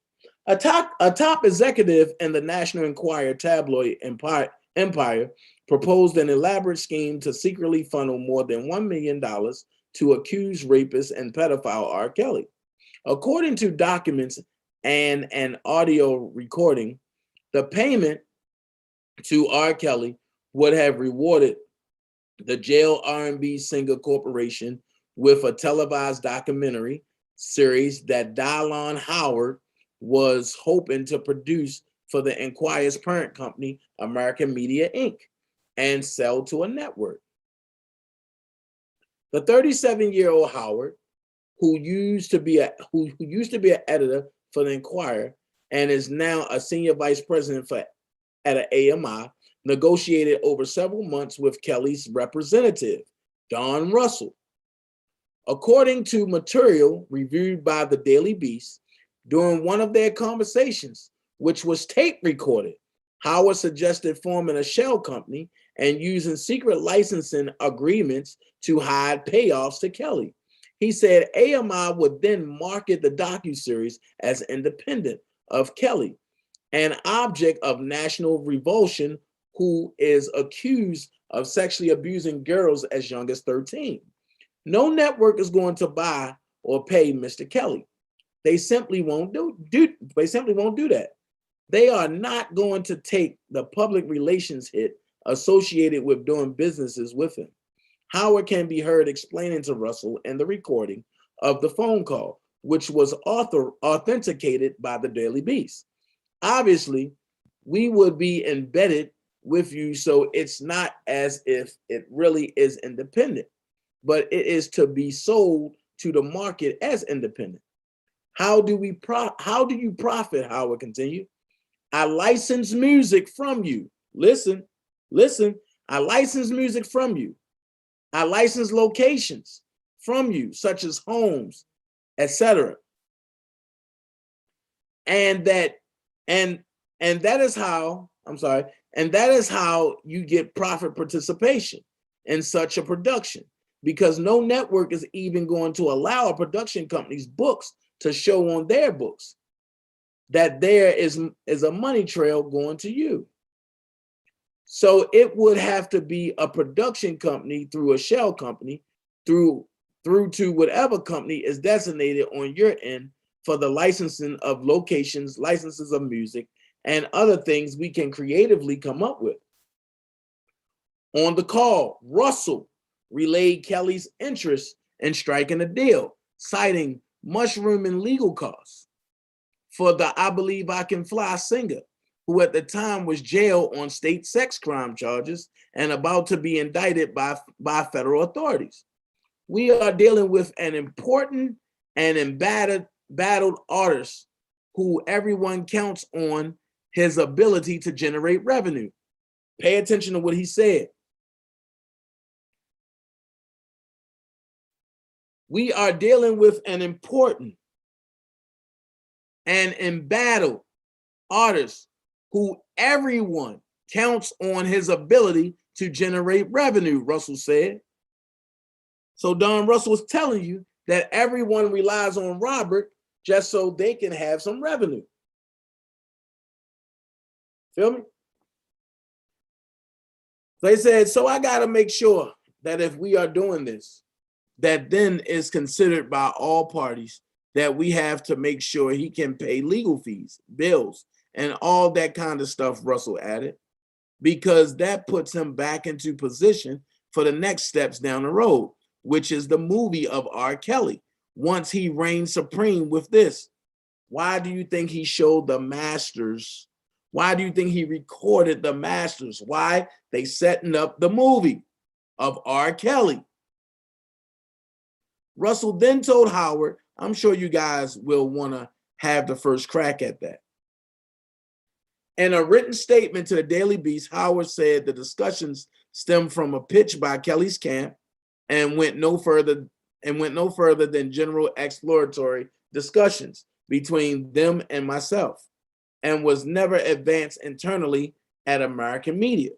A: A top executive in the National Enquirer tabloid empire proposed an elaborate scheme to secretly funnel more than $1 million to accused rapist and pedophile R. Kelly. According to documents and an audio recording, the payment to R. Kelly would have rewarded the jail R&B singer corporation with a televised documentary series that Dylon Howard was hoping to produce for the Enquirer's parent company, American Media Inc., and sell to a network. The 37-year-old Howard, who used to be an editor for the Enquirer and is now a senior vice president at AMI, negotiated over several months with Kelly's representative, Don Russell. According to material reviewed by the Daily Beast, during one of their conversations, which was tape recorded, Howard suggested forming a shell company and using secret licensing agreements to hide payoffs to Kelly. He said AMI would then market the docuseries as independent of Kelly, an object of national revulsion who is accused of sexually abusing girls as young as 13. No network is going to buy or pay Mr. Kelly. They simply won't do that. They are not going to take the public relations hit associated with doing businesses with him. Howard can be heard explaining to Russell in the recording of the phone call, which was authenticated by the Daily Beast. Obviously, we would be embedded with you, so it's not as if it really is independent, but it is to be sold to the market as independent. How do you profit? Howard continued. I license music from you. Listen. I license music from you. I license locations from you, such as homes, etc. And that is how you get profit participation in such a production, because no network is even going to allow a production company's books to show on their books that there is a money trail going to you. So it would have to be a production company through a shell company, through to whatever company is designated on your end for the licensing of locations, licenses of music, and other things we can creatively come up with. On the call, Russell relayed Kelly's interest in striking a deal, citing mushrooming legal costs for the I Believe I Can Fly singer, who at the time was jailed on state sex crime charges and about to be indicted by federal authorities. We are dealing with an important and embattled artist who everyone counts on his ability to generate revenue. Pay attention to what he said. We are dealing with an important and embattled artist who everyone counts on his ability to generate revenue, Russell said. So Don Russell was telling you that everyone relies on Robert just so they can have some revenue. Feel me? They said, so I got to make sure that if we are doing this, that then is considered by all parties, that we have to make sure he can pay legal fees, bills, and all that kind of stuff, Russell added, because that puts him back into position for the next steps down the road, which is the movie of R. Kelly, once he reigns supreme with this. Why do you think he showed the masters? Why do you think he recorded the masters? Why? They setting up the movie of R. Kelly. Russell then told Howard, I'm sure you guys will want to have the first crack at that. In a written statement to the Daily Beast, Howard said the discussions stemmed from a pitch by Kelly's camp and went no further than general exploratory discussions between them and myself, and was never advanced internally at American Media.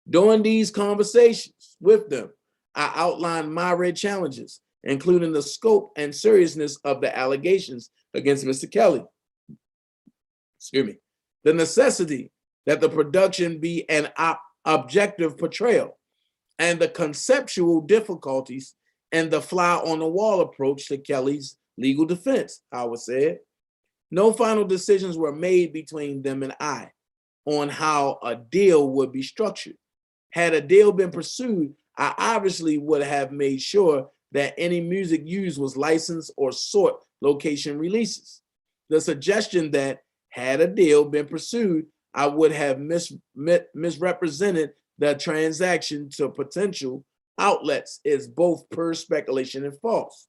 A: During these conversations with them, I outlined my red challenges, including the scope and seriousness of the allegations against Mr. Kelly. The necessity that the production be an objective portrayal, and the conceptual difficulties and the fly-on-the-wall approach to Kelly's legal defense, Howard said. No final decisions were made between them and I on how a deal would be structured. Had a deal been pursued, I obviously would have made sure that any music used was licensed or sought location releases. The suggestion that had a deal been pursued, I would have misrepresented the transaction to potential outlets is both pure speculation and false.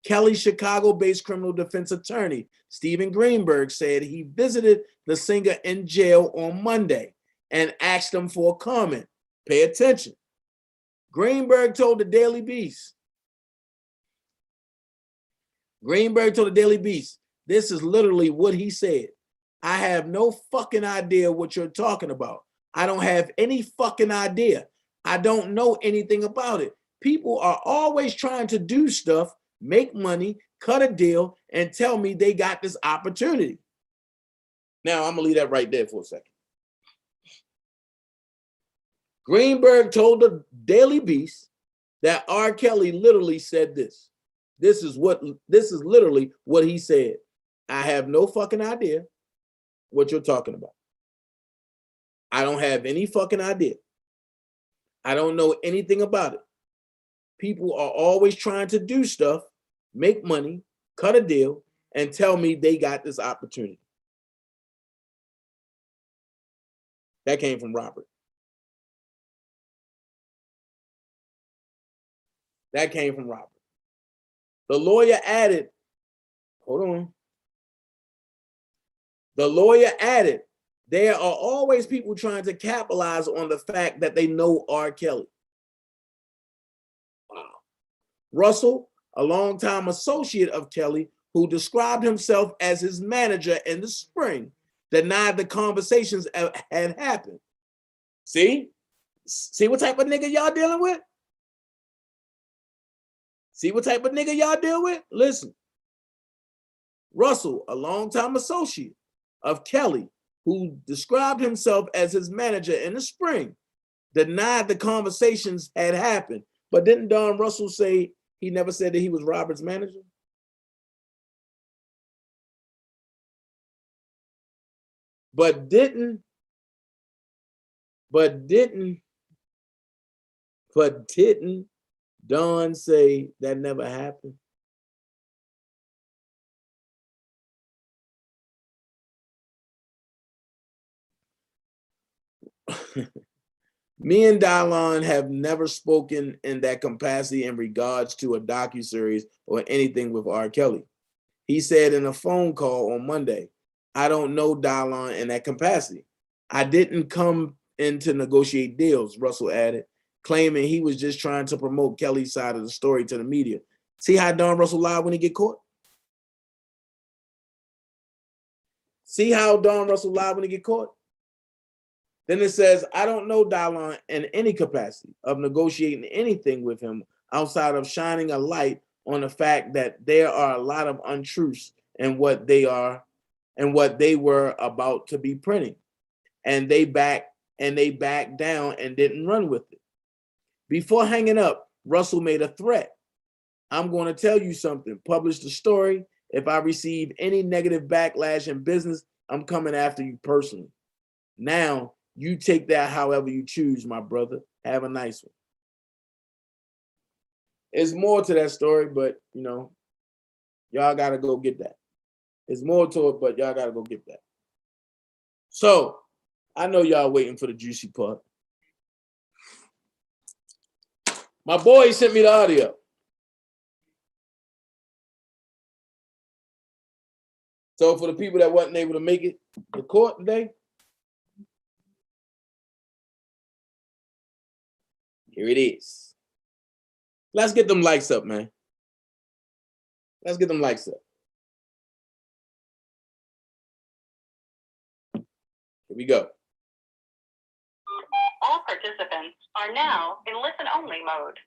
A: Kelly's Chicago-based criminal defense attorney, Stephen Greenberg, said he visited the singer in jail on Monday and asked him for a comment. Pay attention. Greenberg told the Daily Beast, this is literally what he said. I have no fucking idea what you're talking about. I don't have any fucking idea. I don't know anything about it. People are always trying to do stuff, make money, cut a deal, and tell me they got this opportunity. Now, I'm going to leave that right there for a second. Greenberg told the Daily Beast that R. Kelly literally said this. This is literally what he said. I have no fucking idea what you're talking about. I don't have any fucking idea. I don't know anything about it. People are always trying to do stuff, make money, cut a deal, and tell me they got this opportunity. That came from Robert. That came from Robert. The lawyer added, hold on. The lawyer added, there are always people trying to capitalize on the fact that they know R. Kelly. Wow. Russell, a longtime associate of Kelly, who described himself as his manager in the spring, denied the conversations had happened. See what type of nigga y'all dealing with? See what type of nigga y'all deal with? Listen. Russell, a longtime associate of Kelly, who described himself as his manager in the spring, denied the conversations had happened. But didn't Don Russell say he never said that he was Robert's manager? But didn't Don say that never happened? Me and Dylon have never spoken in that capacity in regards to a docuseries or anything with R. Kelly. He said in a phone call on Monday, I don't know Dylon in that capacity. I didn't come in to negotiate deals, Russell added, claiming he was just trying to promote Kelly's side of the story to the media. See how Don Russell lied when he get caught? See how Don Russell lied when he get caught? Then it says, I don't know Dylon in any capacity of negotiating anything with him outside of shining a light on the fact that there are a lot of untruths in what they are and what they were about to be printing. And they backed down and didn't run with it. Before hanging up, Russell made a threat. I'm going to tell you something. Publish the story. If I receive any negative backlash in business, I'm coming after you personally. Now, you take that however you choose, my brother. Have a nice one. There's more to that story, but, y'all got to go get that. There's more to it, but y'all got to go get that. So, I know y'all waiting for the juicy part. My boy sent me the audio. So, for the people that wasn't able to make it to court today, here it is. Let's get them likes up, man. Let's get them likes up. Here we go.
L: All participants are now in listen-only mode.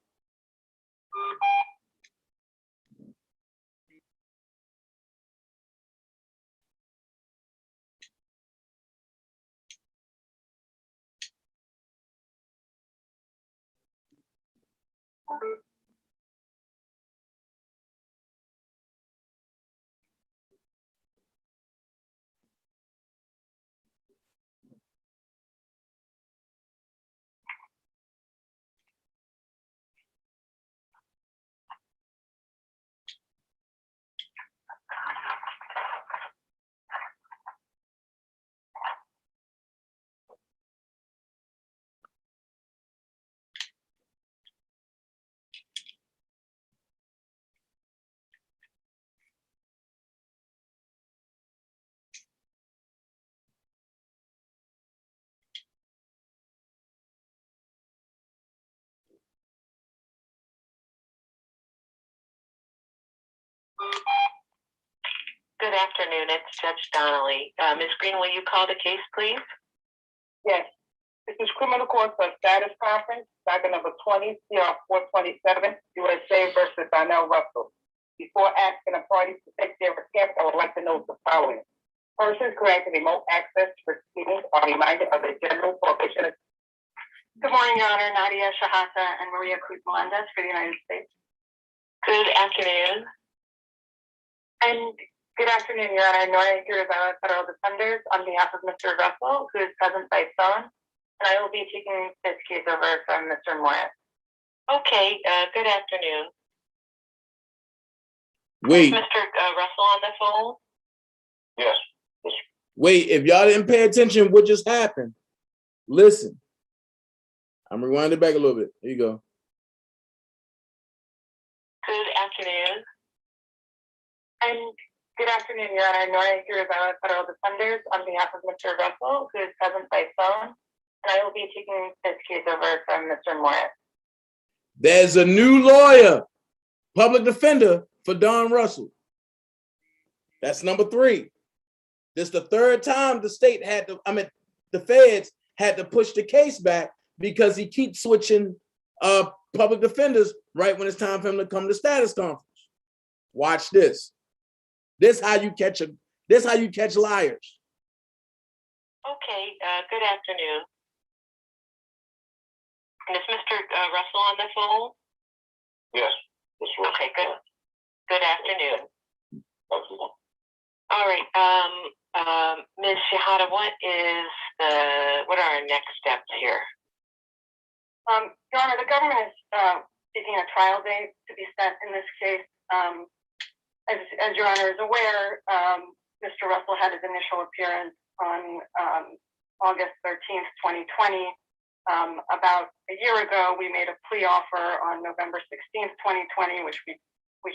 L: Good afternoon. It's Judge Donnelly. Ms. Green, will you call the case, please?
D: Yes. This is criminal court for status conference, docket number 20, CR 427, USA versus Donnell Russell. Before asking the parties to take their response, I would like to note the following. Persons granted remote access to proceedings are reminded of the general prohibition of.
L: Good morning, Your Honor. Nadia Shahata and Maria Cruz Melendez for the United States. Good afternoon. And good afternoon, Your Honor. Nora Urizawa, Federal Defenders, on behalf of Mr. Russell, who is present by phone, and I will be taking this case over from Mr. Morris. Okay, good afternoon.
A: Wait,
L: Is Mr. Russell on the phone?
D: Yes.
A: wait, if y'all didn't pay attention, what just happened? Listen. I'm rewinding back a little bit. Here you go.
L: Good afternoon. And good afternoon, Your Honor. Nora Urizawa, Federal Defenders, on behalf of Mr. Russell, who is present by phone, and I will be taking this case over from Mr. Morris.
A: There's a new lawyer, public defender for Don Russell. That's number 3. This is the 3rd time the state had to, the feds had to push the case back because he keeps switching public defenders right when it's time for him to come to status conference. Watch this. This how you catch liars.
L: Okay, good afternoon. And is Mr. Russell on the phone?
D: Yes.
L: Okay, good. Good afternoon. All right, Ms. Shahada, what are our next steps here?
D: Your Honor, the government is seeking a trial date to be set in this case. As Your Honor is aware, Mr. Russell had his initial appearance on August 13th, 2020. About a year ago, we made a plea offer on November 16th, 2020, which we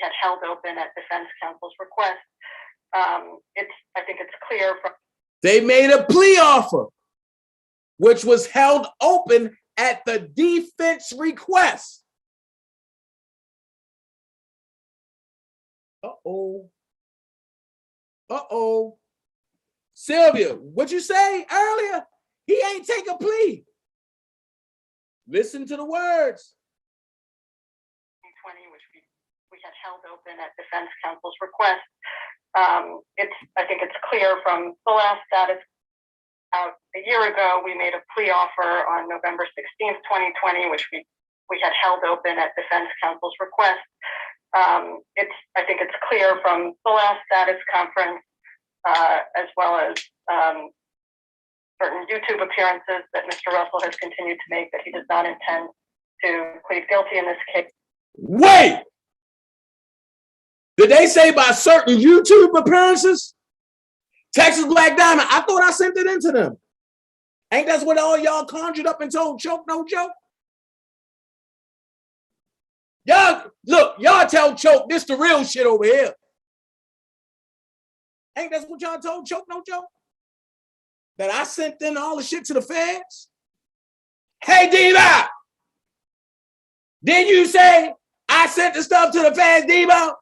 D: had held open at defense counsel's request. I think it's clear from.
A: They made a plea offer, which was held open at the defense request. Uh-oh. Uh-oh. Sylvia, what'd you say earlier? He ain't take a plea. Listen to the words.
D: 2020, which we had held open at defense counsel's request. I think it's clear from the last status out a year ago, we made a plea offer on November 16th, 2020, which we had held open at defense counsel's request. I think it's clear from the last status conference, as well as certain YouTube appearances that Mr. Russell has continued to make, that he does not intend to plead guilty in this case.
A: Wait! Did they say by certain YouTube appearances? Texas Black Diamond, I thought I sent it into them. Ain't that's what all y'all conjured up and told Choke no joke? Y'all, look, y'all tell Choke this the real shit over here. Ain't that's what y'all told Choke no joke? That I sent in all the shit to the feds? Hey, Debo! Did you say I sent the stuff to the feds, Debo?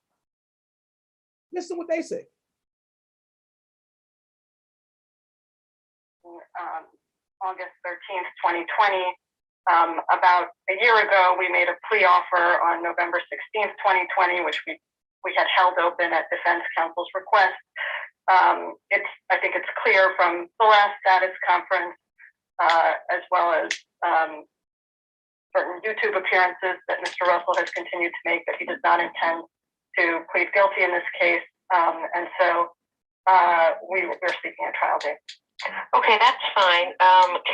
A: Listen to what they say.
D: August 13th, 2020. About a year ago, we made a plea offer on November 16th, 2020, which we had held open at defense counsel's request. I think it's clear from the last status conference, as well as certain YouTube appearances that Mr. Russell has continued to make, that he does not intend to plead guilty in this case. And so we're seeking a trial date.
L: Okay, that's fine.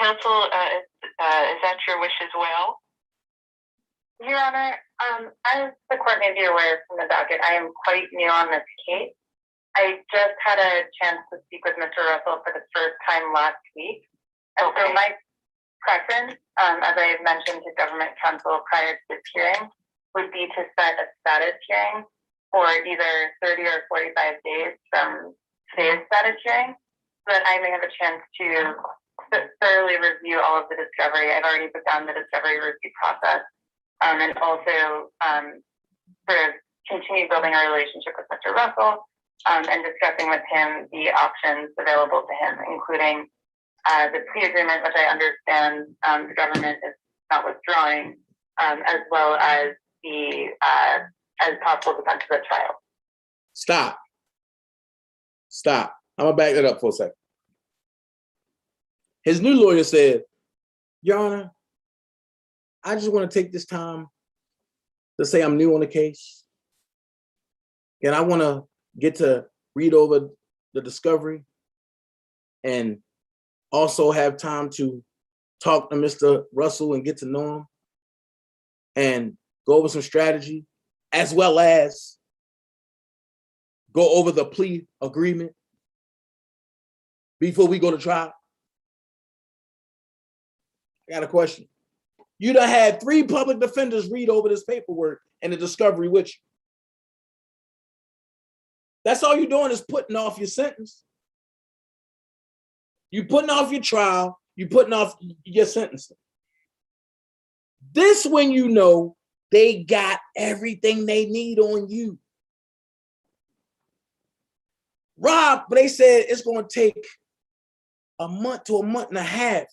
L: Counsel, is that your wish as well?
D: Your Honor, as the court may be aware from the docket, I am quite new on this case. I just had a chance to speak with Mr. Russell for the first time last week. And so my preference, as I have mentioned to government counsel prior to this hearing, would be to set a status hearing for either 30 or 45 days from today's status hearing, so that I may have a chance to thoroughly review all of the discovery. I've already begun the discovery review process, and also sort of continue building a relationship with Mr. Russell,
L: and discussing with him the options available to him, including the plea agreement, which I understand the government is not withdrawing, as well as the as possible defense of the trial.
A: Stop. I'm gonna back that up for a second. His new lawyer said, Your Honor, I just want to take this time to say I'm new on the case. And I want to get to read over the discovery and also have time to talk to Mr. Russell and get to know him and go over some strategy, as well as go over the plea agreement before we go to trial. I got a question. You done had 3 public defenders read over this paperwork and the discovery with you. That's all you're doing is putting off your sentence. You're putting off your trial. You're putting off your sentencing. This when you know they got everything they need on you. Rob, but they said it's going to take a month to a month and a half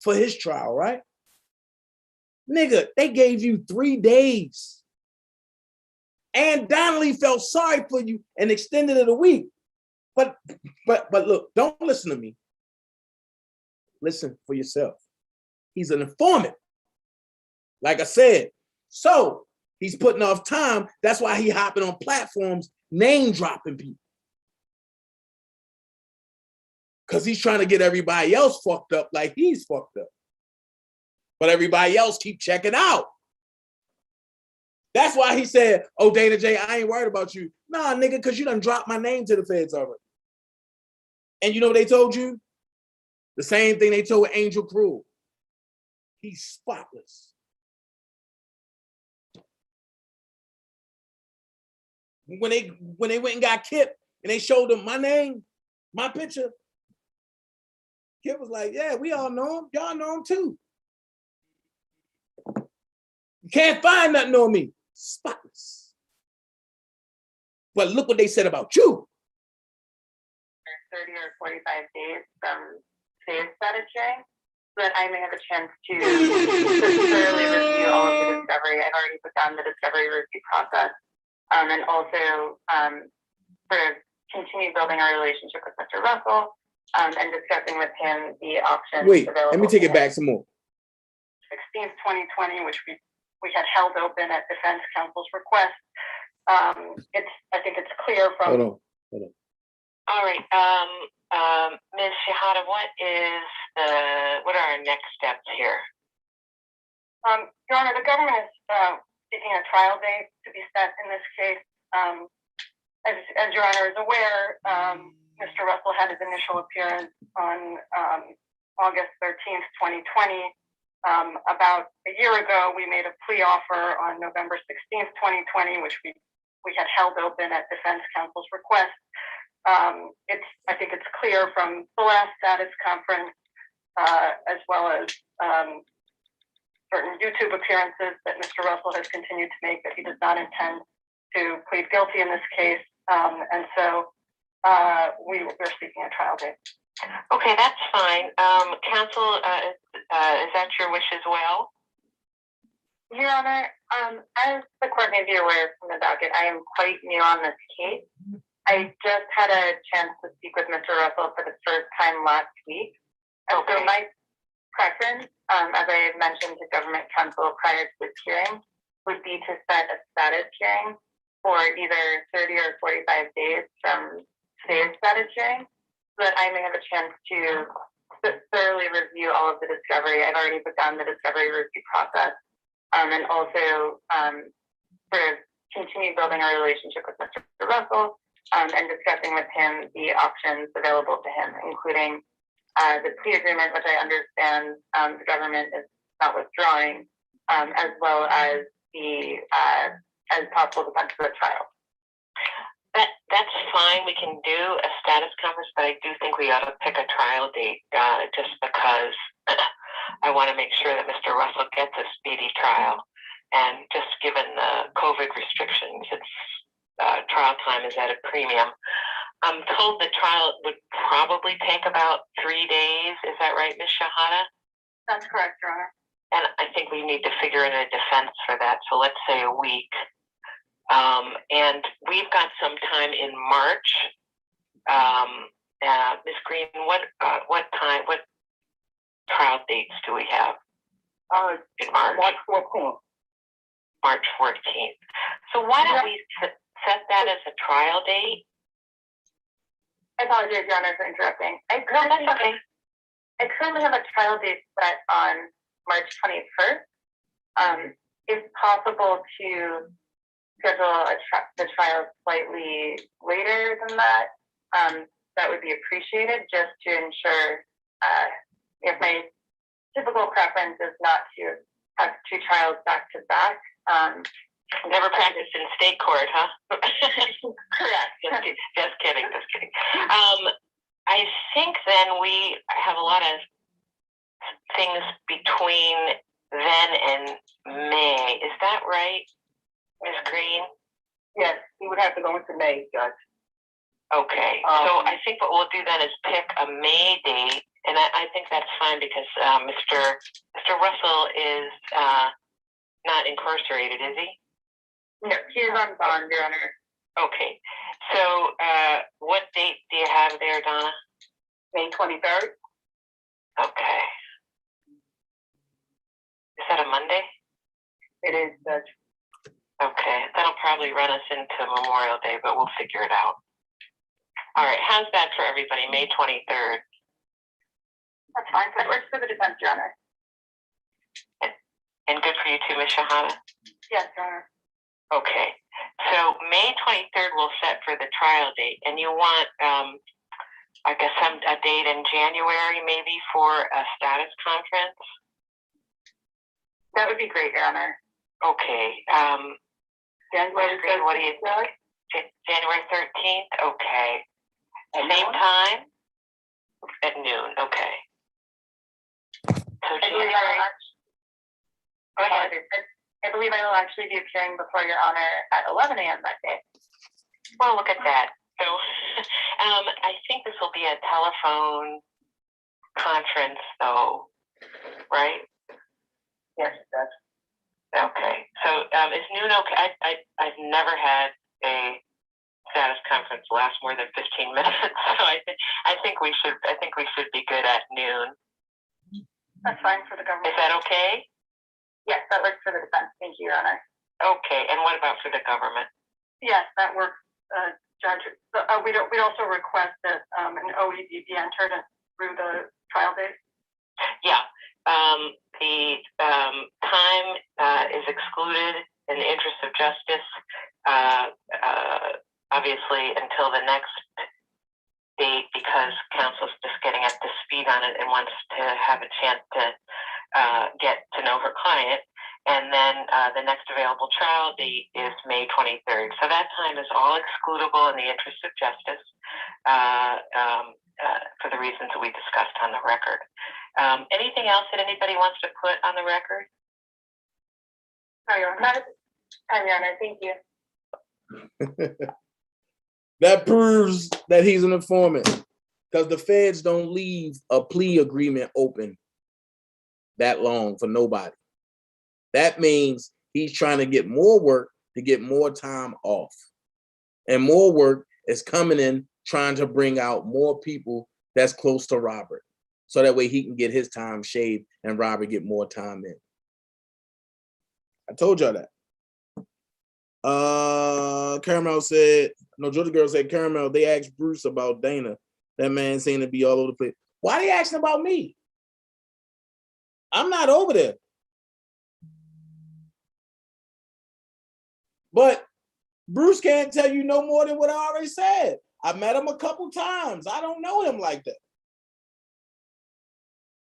A: for his trial, right? Nigga, they gave you 3 days. And Donnelly felt sorry for you and extended it a week. But look, don't listen to me. Listen for yourself. He's an informant. Like I said. So he's putting off time. That's why he hopping on platforms, name dropping people. Because he's trying to get everybody else fucked up like he's fucked up. But everybody else keep checking out. That's why he said, oh, Dana J, I ain't worried about you. Nah, nigga, because you done dropped my name to the feds already. And you know what they told you? The same thing they told Angel Cruel. He's spotless. When they went and got Kip and they showed him my name, my picture, Kip was like, yeah, we all know him. Y'all know him too. You can't find nothing on me. Spotless. But look what they said about you.
L: 30 or 45 days from today's status hearing, so that I may have a chance to thoroughly review all of the discovery. I've already begun the discovery review process, and also sort of continue building our relationship with Mr. Russell and discussing with him the options available.
A: Let me take it back some more.
L: 16th, 2020, which we had held open at defense counsel's request. I think it's clear from.
A: Hold on.
L: All right, Ms. Shihada, what are our next steps here? Your Honor, the government is seeking a trial date to be set in this case. As Your Honor is aware, Mr. Russell had his initial appearance on August 13th, 2020. About a year ago, we made a plea offer on November 16th, 2020, which we had held open at defense counsel's request. I think it's clear from the last status conference, as well as certain YouTube appearances that Mr. Russell has continued to make, that he does not intend to plead guilty in this case. And so we're seeking a trial date. Okay, that's fine. Counsel, is that your wish as well? Your Honor, as the court may be aware from the docket, I am quite new on this case. I just had a chance to speak with Mr. Russell for the first time last week. And so my preference, as I had mentioned to government counsel prior to this hearing, would be to set a status hearing for either 30 or 45 days from today's status hearing, so that I may have a chance to thoroughly review all of the discovery. I've already begun the discovery review process, and also sort of continue building our relationship with Mr. Russell, and discussing with him the options available to him, including the plea agreement, which I understand the government is not withdrawing, as well as the as possible defense of the trial. That's fine. We can do a status conference, but I do think we ought to pick a trial date just because I want to make sure that Mr. Russell gets a speedy trial. And just given the COVID restrictions, it's trial time is at a premium. I'm told the trial would probably take about 3 days. Is that right, Ms. Shahada? That's correct, Your Honor. And I think we need to figure in a defense for that. So let's say a week. And we've got some time in March. Ms. Green, what trial dates do we have? In March. March 14th. March 14th. So why don't we set that as a trial date? I apologize, Your Honor, for interrupting. I currently have a trial date set on March 21st. It's possible to schedule the trial slightly later than that. That would be appreciated, just to ensure if my typical preference is not to have 2 trials back to back. Never practiced in state court, huh? Correct. Just kidding. I think then we have a lot of things between then and May. Is that right, Ms. Green? Yes, we would have to go into May, Judge. Okay, so I think what we'll do then is pick a May date, and I think that's fine because Mr. Russell is not incarcerated, is he? No, he is on bond, Your Honor. Okay, so what date do you have there, Donna? May 23rd. Okay. Is that a Monday? It is, Judge. Okay, that'll probably run us into Memorial Day, but we'll figure it out. All right, how's that for everybody? May 23rd. That's fine. That works for the defense, Your Honor. And good for you too, Ms. Shahada? Yes, Your Honor. Okay, so May 23rd we'll set for the trial date, and you want, I guess, a date in January maybe for a status conference? That would be great, Your Honor. Okay. January 13th. What do you think? January 13th? Okay. Same time? At noon, okay. So January. I believe I will actually be appearing before Your Honor at 11 a.m. that day. Well, look at that. So I think this will be a telephone conference, though, right? Yes, it does. Okay. So is noon okay? I've never had a status conference last more than 15 minutes, so I think we should be good at noon. That's fine for the government. Is that okay? Yes, that works for the defense. Thank you, Your Honor. Okay, and what about for the government? Yes, that works, Judge. We'd also request that an OED be entered through the trial date. Yeah, the time is excluded in the interest of justice, obviously until the next date, because counsel's just getting up to speed on it and wants to have a chance to get to know her client. And then the next available trial date is May 23rd. So that time is all excludable in the interest of justice for the reasons that we discussed on the record. Anything else that anybody wants to put on the record? No, Your Honor. Your Honor, thank you.
A: That proves that he's an informant, because the feds don't leave a plea agreement open that long for nobody. That means he's trying to get more work to get more time off. And more work is coming in trying to bring out more people that's close to Robert. So that way he can get his time shaved and Robert get more time in. I told y'all that. Caramel said, no, Georgia girl said, Caramel, they asked Bruce about Dana. That man seemed to be all over the place. Why they asking about me? I'm not over there. But Bruce can't tell you no more than what I already said. I met him a couple times. I don't know him like that.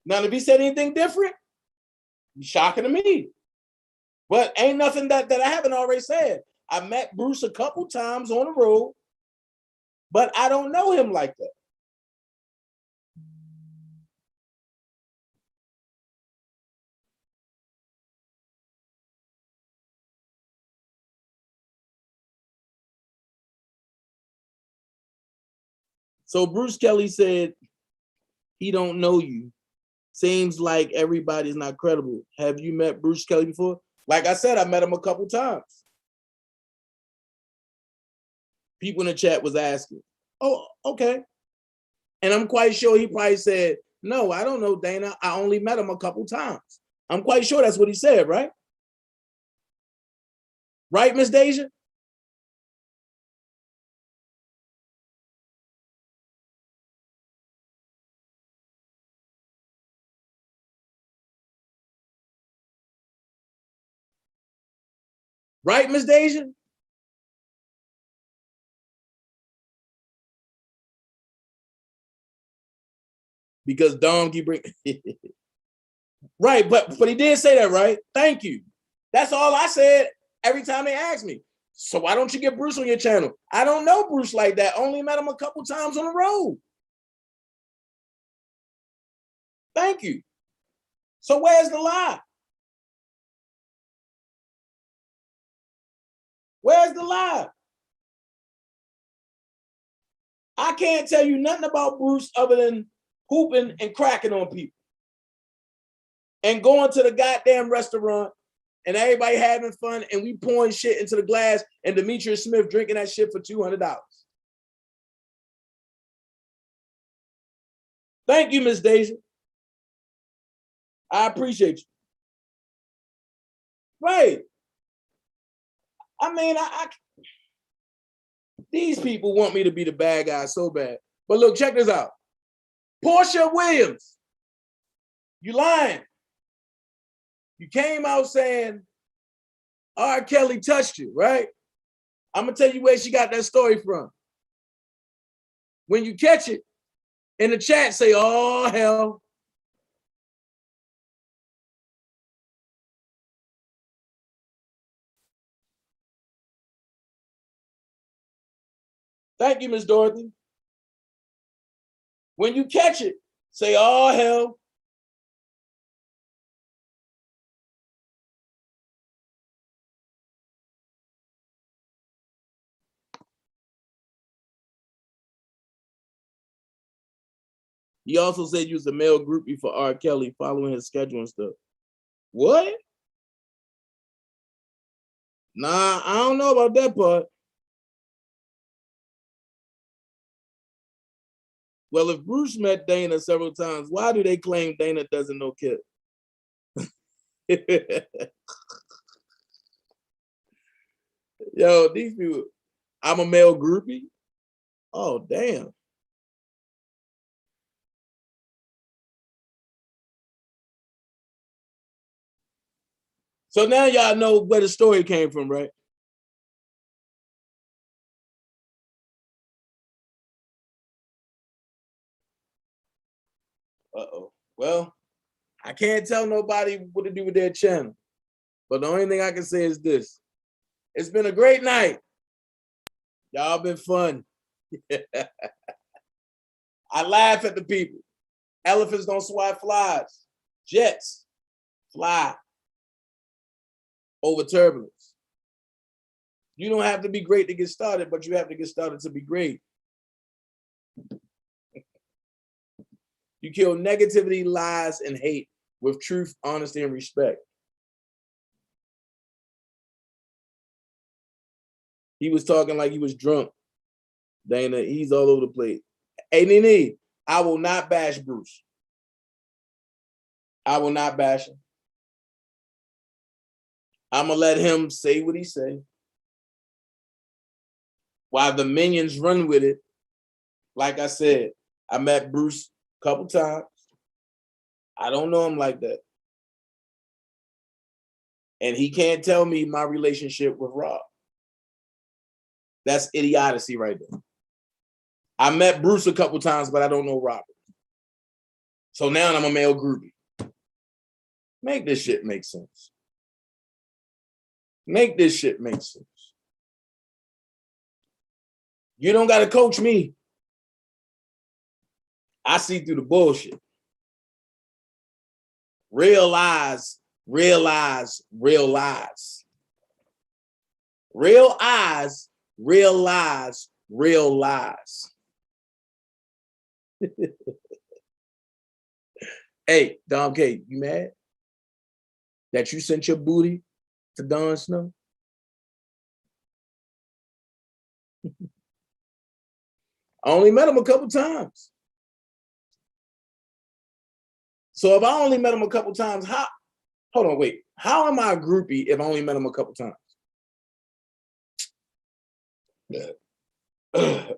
A: Now, if he said anything different, shocking to me. But ain't nothing that I haven't already said. I met Bruce a couple times on the road, but I don't know him like that. So Bruce Kelly said he don't know you. Seems like everybody's not credible. Have you met Bruce Kelly before? Like I said, I met him a couple times. People in the chat was asking. Oh, okay. And I'm quite sure he probably said, no, I don't know Dana. I only met him a couple times. I'm quite sure that's what he said, right? Right, Miss Deja? Right, Miss Deja? Because Dom keep bring right, but he did say that, right? Thank you. That's all I said every time they asked me. So why don't you get Bruce on your channel? I don't know Bruce like that. Only met him a couple times on the road. Thank you. So where's the lie? Where's the lie? I can't tell you nothing about Bruce other than hooping and cracking on people and going to the goddamn restaurant and everybody having fun and we pouring shit into the glass and Demetrius Smith drinking that shit for $200. Thank you, Miss Deja. I appreciate you. Right. I mean, these people want me to be the bad guy so bad. But look, check this out. Portia Williams, you lying. You came out saying R. Kelly touched you, right? I'm going to tell you where she got that story from. When you catch it, in the chat say, oh, hell. Thank you, Miss Dorothy. When you catch it, say, oh, hell. He also said you was a male groupie for R. Kelly following his schedule and stuff. What? Nah, I don't know about that part. Well, if Bruce met Dana several times, why do they claim Dana doesn't know Kip? Yo, these people, I'm a male groupie? Oh, damn. So now y'all know where the story came from, right? Uh-oh. Well, I can't tell nobody what to do with their channel. But the only thing I can say is this. It's been a great night. Y'all been fun. I laugh at the people. Elephants don't swat flies. Jets fly over turbulence. You don't have to be great to get started, but you have to get started to be great. You kill negativity, lies, and hate with truth, honesty, and respect. He was talking like he was drunk. Dana, he's all over the place. Hey, Nene, I will not bash Bruce. I will not bash him. I'm going to let him say what he say. While the minions run with it, like I said, I met Bruce a couple times. I don't know him like that. And he can't tell me my relationship with Rob. That's idiocy right there. I met Bruce a couple times, but I don't know Robert. So now I'm a male groupie. Make this shit make sense. Make this shit make sense. You don't got to coach me. I see through the bullshit. Real lies, real lies, real lies. Real eyes, real lies, real lies. Hey, Dom K, you mad that you sent your booty to Don Snow? I only met him a couple times. So if I only met him a couple times, hold on, wait. How am I a groupie if I only met him a couple times?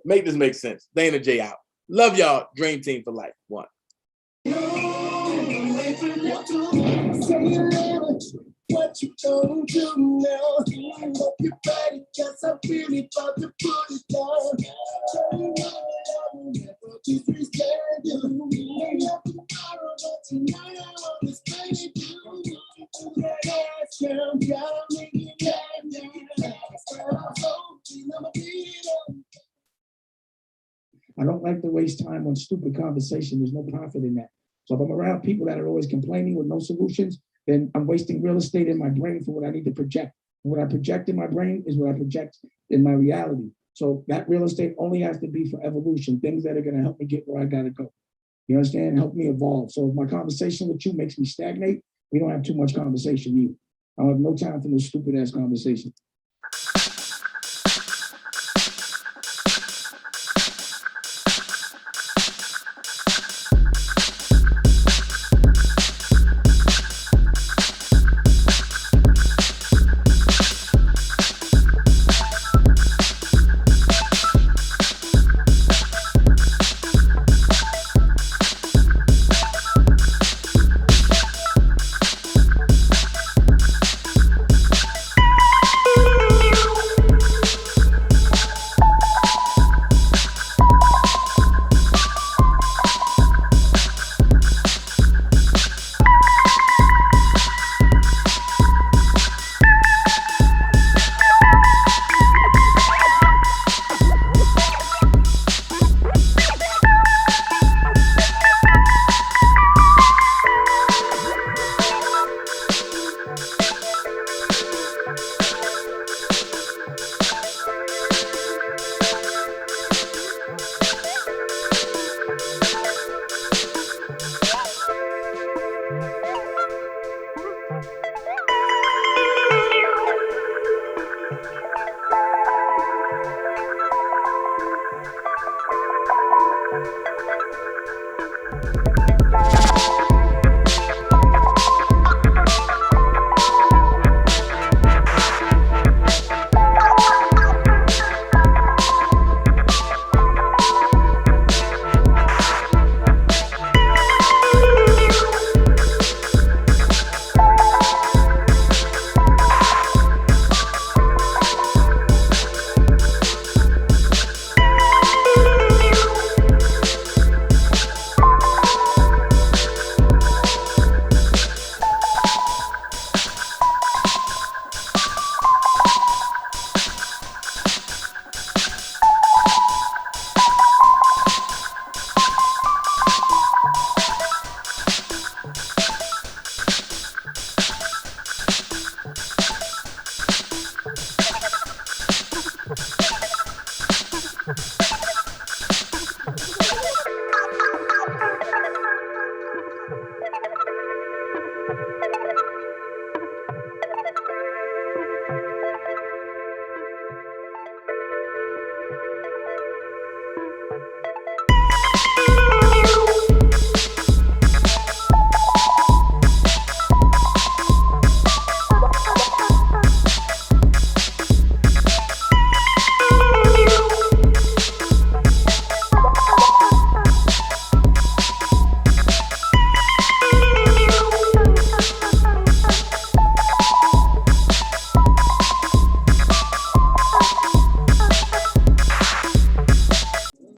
A: Make this make sense. Dana J out. Love y'all. Dream team for life. One.
C: What you gonna do now? Hope your body, cause I'm really about to put it down. Tell you what, I will never disrespect you. Maybe tomorrow, but tonight I want to spend it you. That ass down, gotta make it happen. I don't like to waste time on stupid conversation. There's no profit in that. So if I'm around people that are always complaining with no solutions, then I'm wasting real estate in my brain for what I need to project. What I project in my brain is what I project in my reality. So that real estate only has to be for evolution, things that are going to help me get where I got to go. You understand? Help me evolve. So if my conversation with you makes me stagnate, we don't have too much conversation either. I don't have no time for no stupid ass conversation.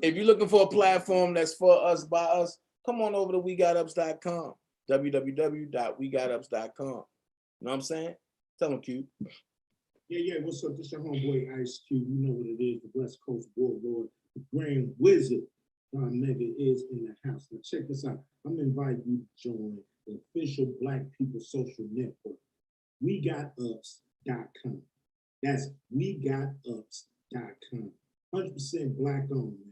A: If you're looking for a platform that's for us, by us, come on over to WeGotUps.com, www.WeGotUps.com. You know what I'm saying? Tell them, Q.
B: Yeah, what's up? This your homeboy Ice Cube. You know what it is, the West Coast Warlord, the Grand Wizard. Nigga is in the house. Now check this out. I'm inviting you to join the official Black People Social Network, WeGotUps.com. That's WeGotUps.com. 100% Black owned, man.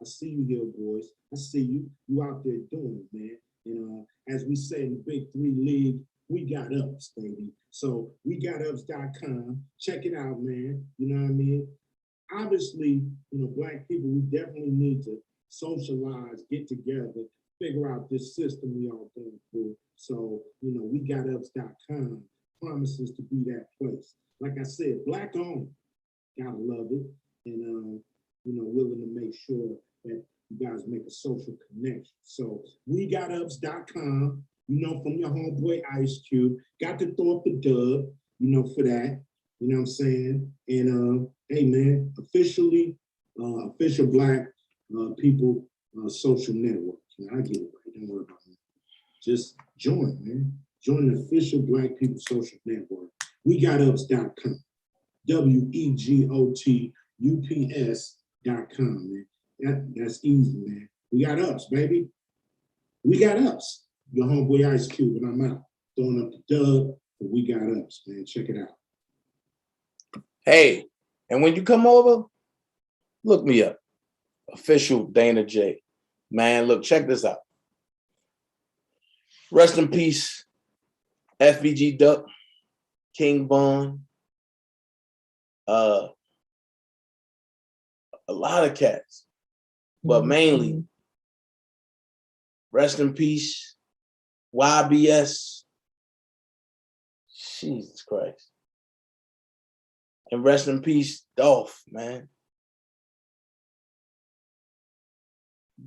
B: I see you here, boys. I see you. You out there doing it, man. And as we say in the Big Three League, we got ups, baby. So we got ups.com. Check it out, man. You know what I mean? Obviously, Black people, we definitely need to socialize, get together, figure out this system we all going through. So, we got ups.com promises to be that place. Like I said, Black owned, gotta love it. And, willing to make sure that you guys make a social connection. So we got ups.com, from your homeboy Ice Cube, got to throw up the dub, for that. You know what I'm saying? And hey man, official Black people social network. I get it right. Don't worry about it. Just join, man. Join the official Black people social network. We got ups.com. WEGOTUPS.com, man. That's easy, man. We got ups, baby. We got ups. Your homeboy Ice Cube, and I'm out. Throwing up the dub, but we got ups, man. Check it out.
A: Hey, and when you come over, look me up. Official Dana J. Man, look, check this out. Rest in peace, FBG Duck, King Von, a lot of cats, but mainly rest in peace, YBS. Jesus Christ. And rest in peace, Dolph, man.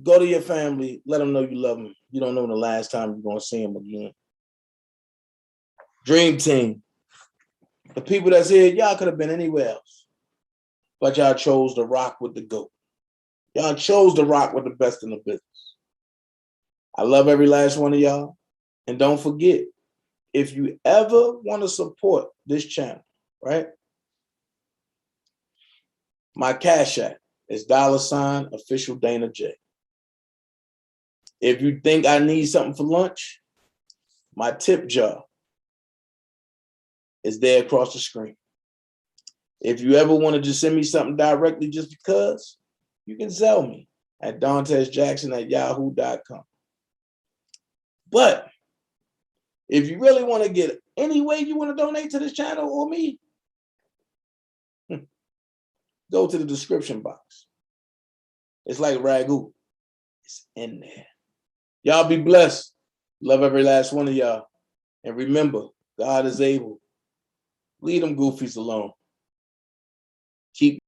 A: Go to your family, let them know you love them. You don't know the last time you're going to see them again. Dream Team. The people that's here, y'all could have been anywhere else, but y'all chose to rock with the GOAT. Y'all chose to rock with the best in the business. I love every last one of y'all. And don't forget, if you ever want to support this channel, right? My Cash App is $ official Dana J. If you think I need something for lunch, my tip jar is there across the screen. If you ever want to just send me something directly just because, you can sell me at DantesJackson@yahoo.com. But if you really want to get any way you want to donate to this channel or me, go to the description box. It's like Ragu. It's in there. Y'all be blessed. Love every last one of y'all. And remember, God is able. Leave them goofies alone. Keep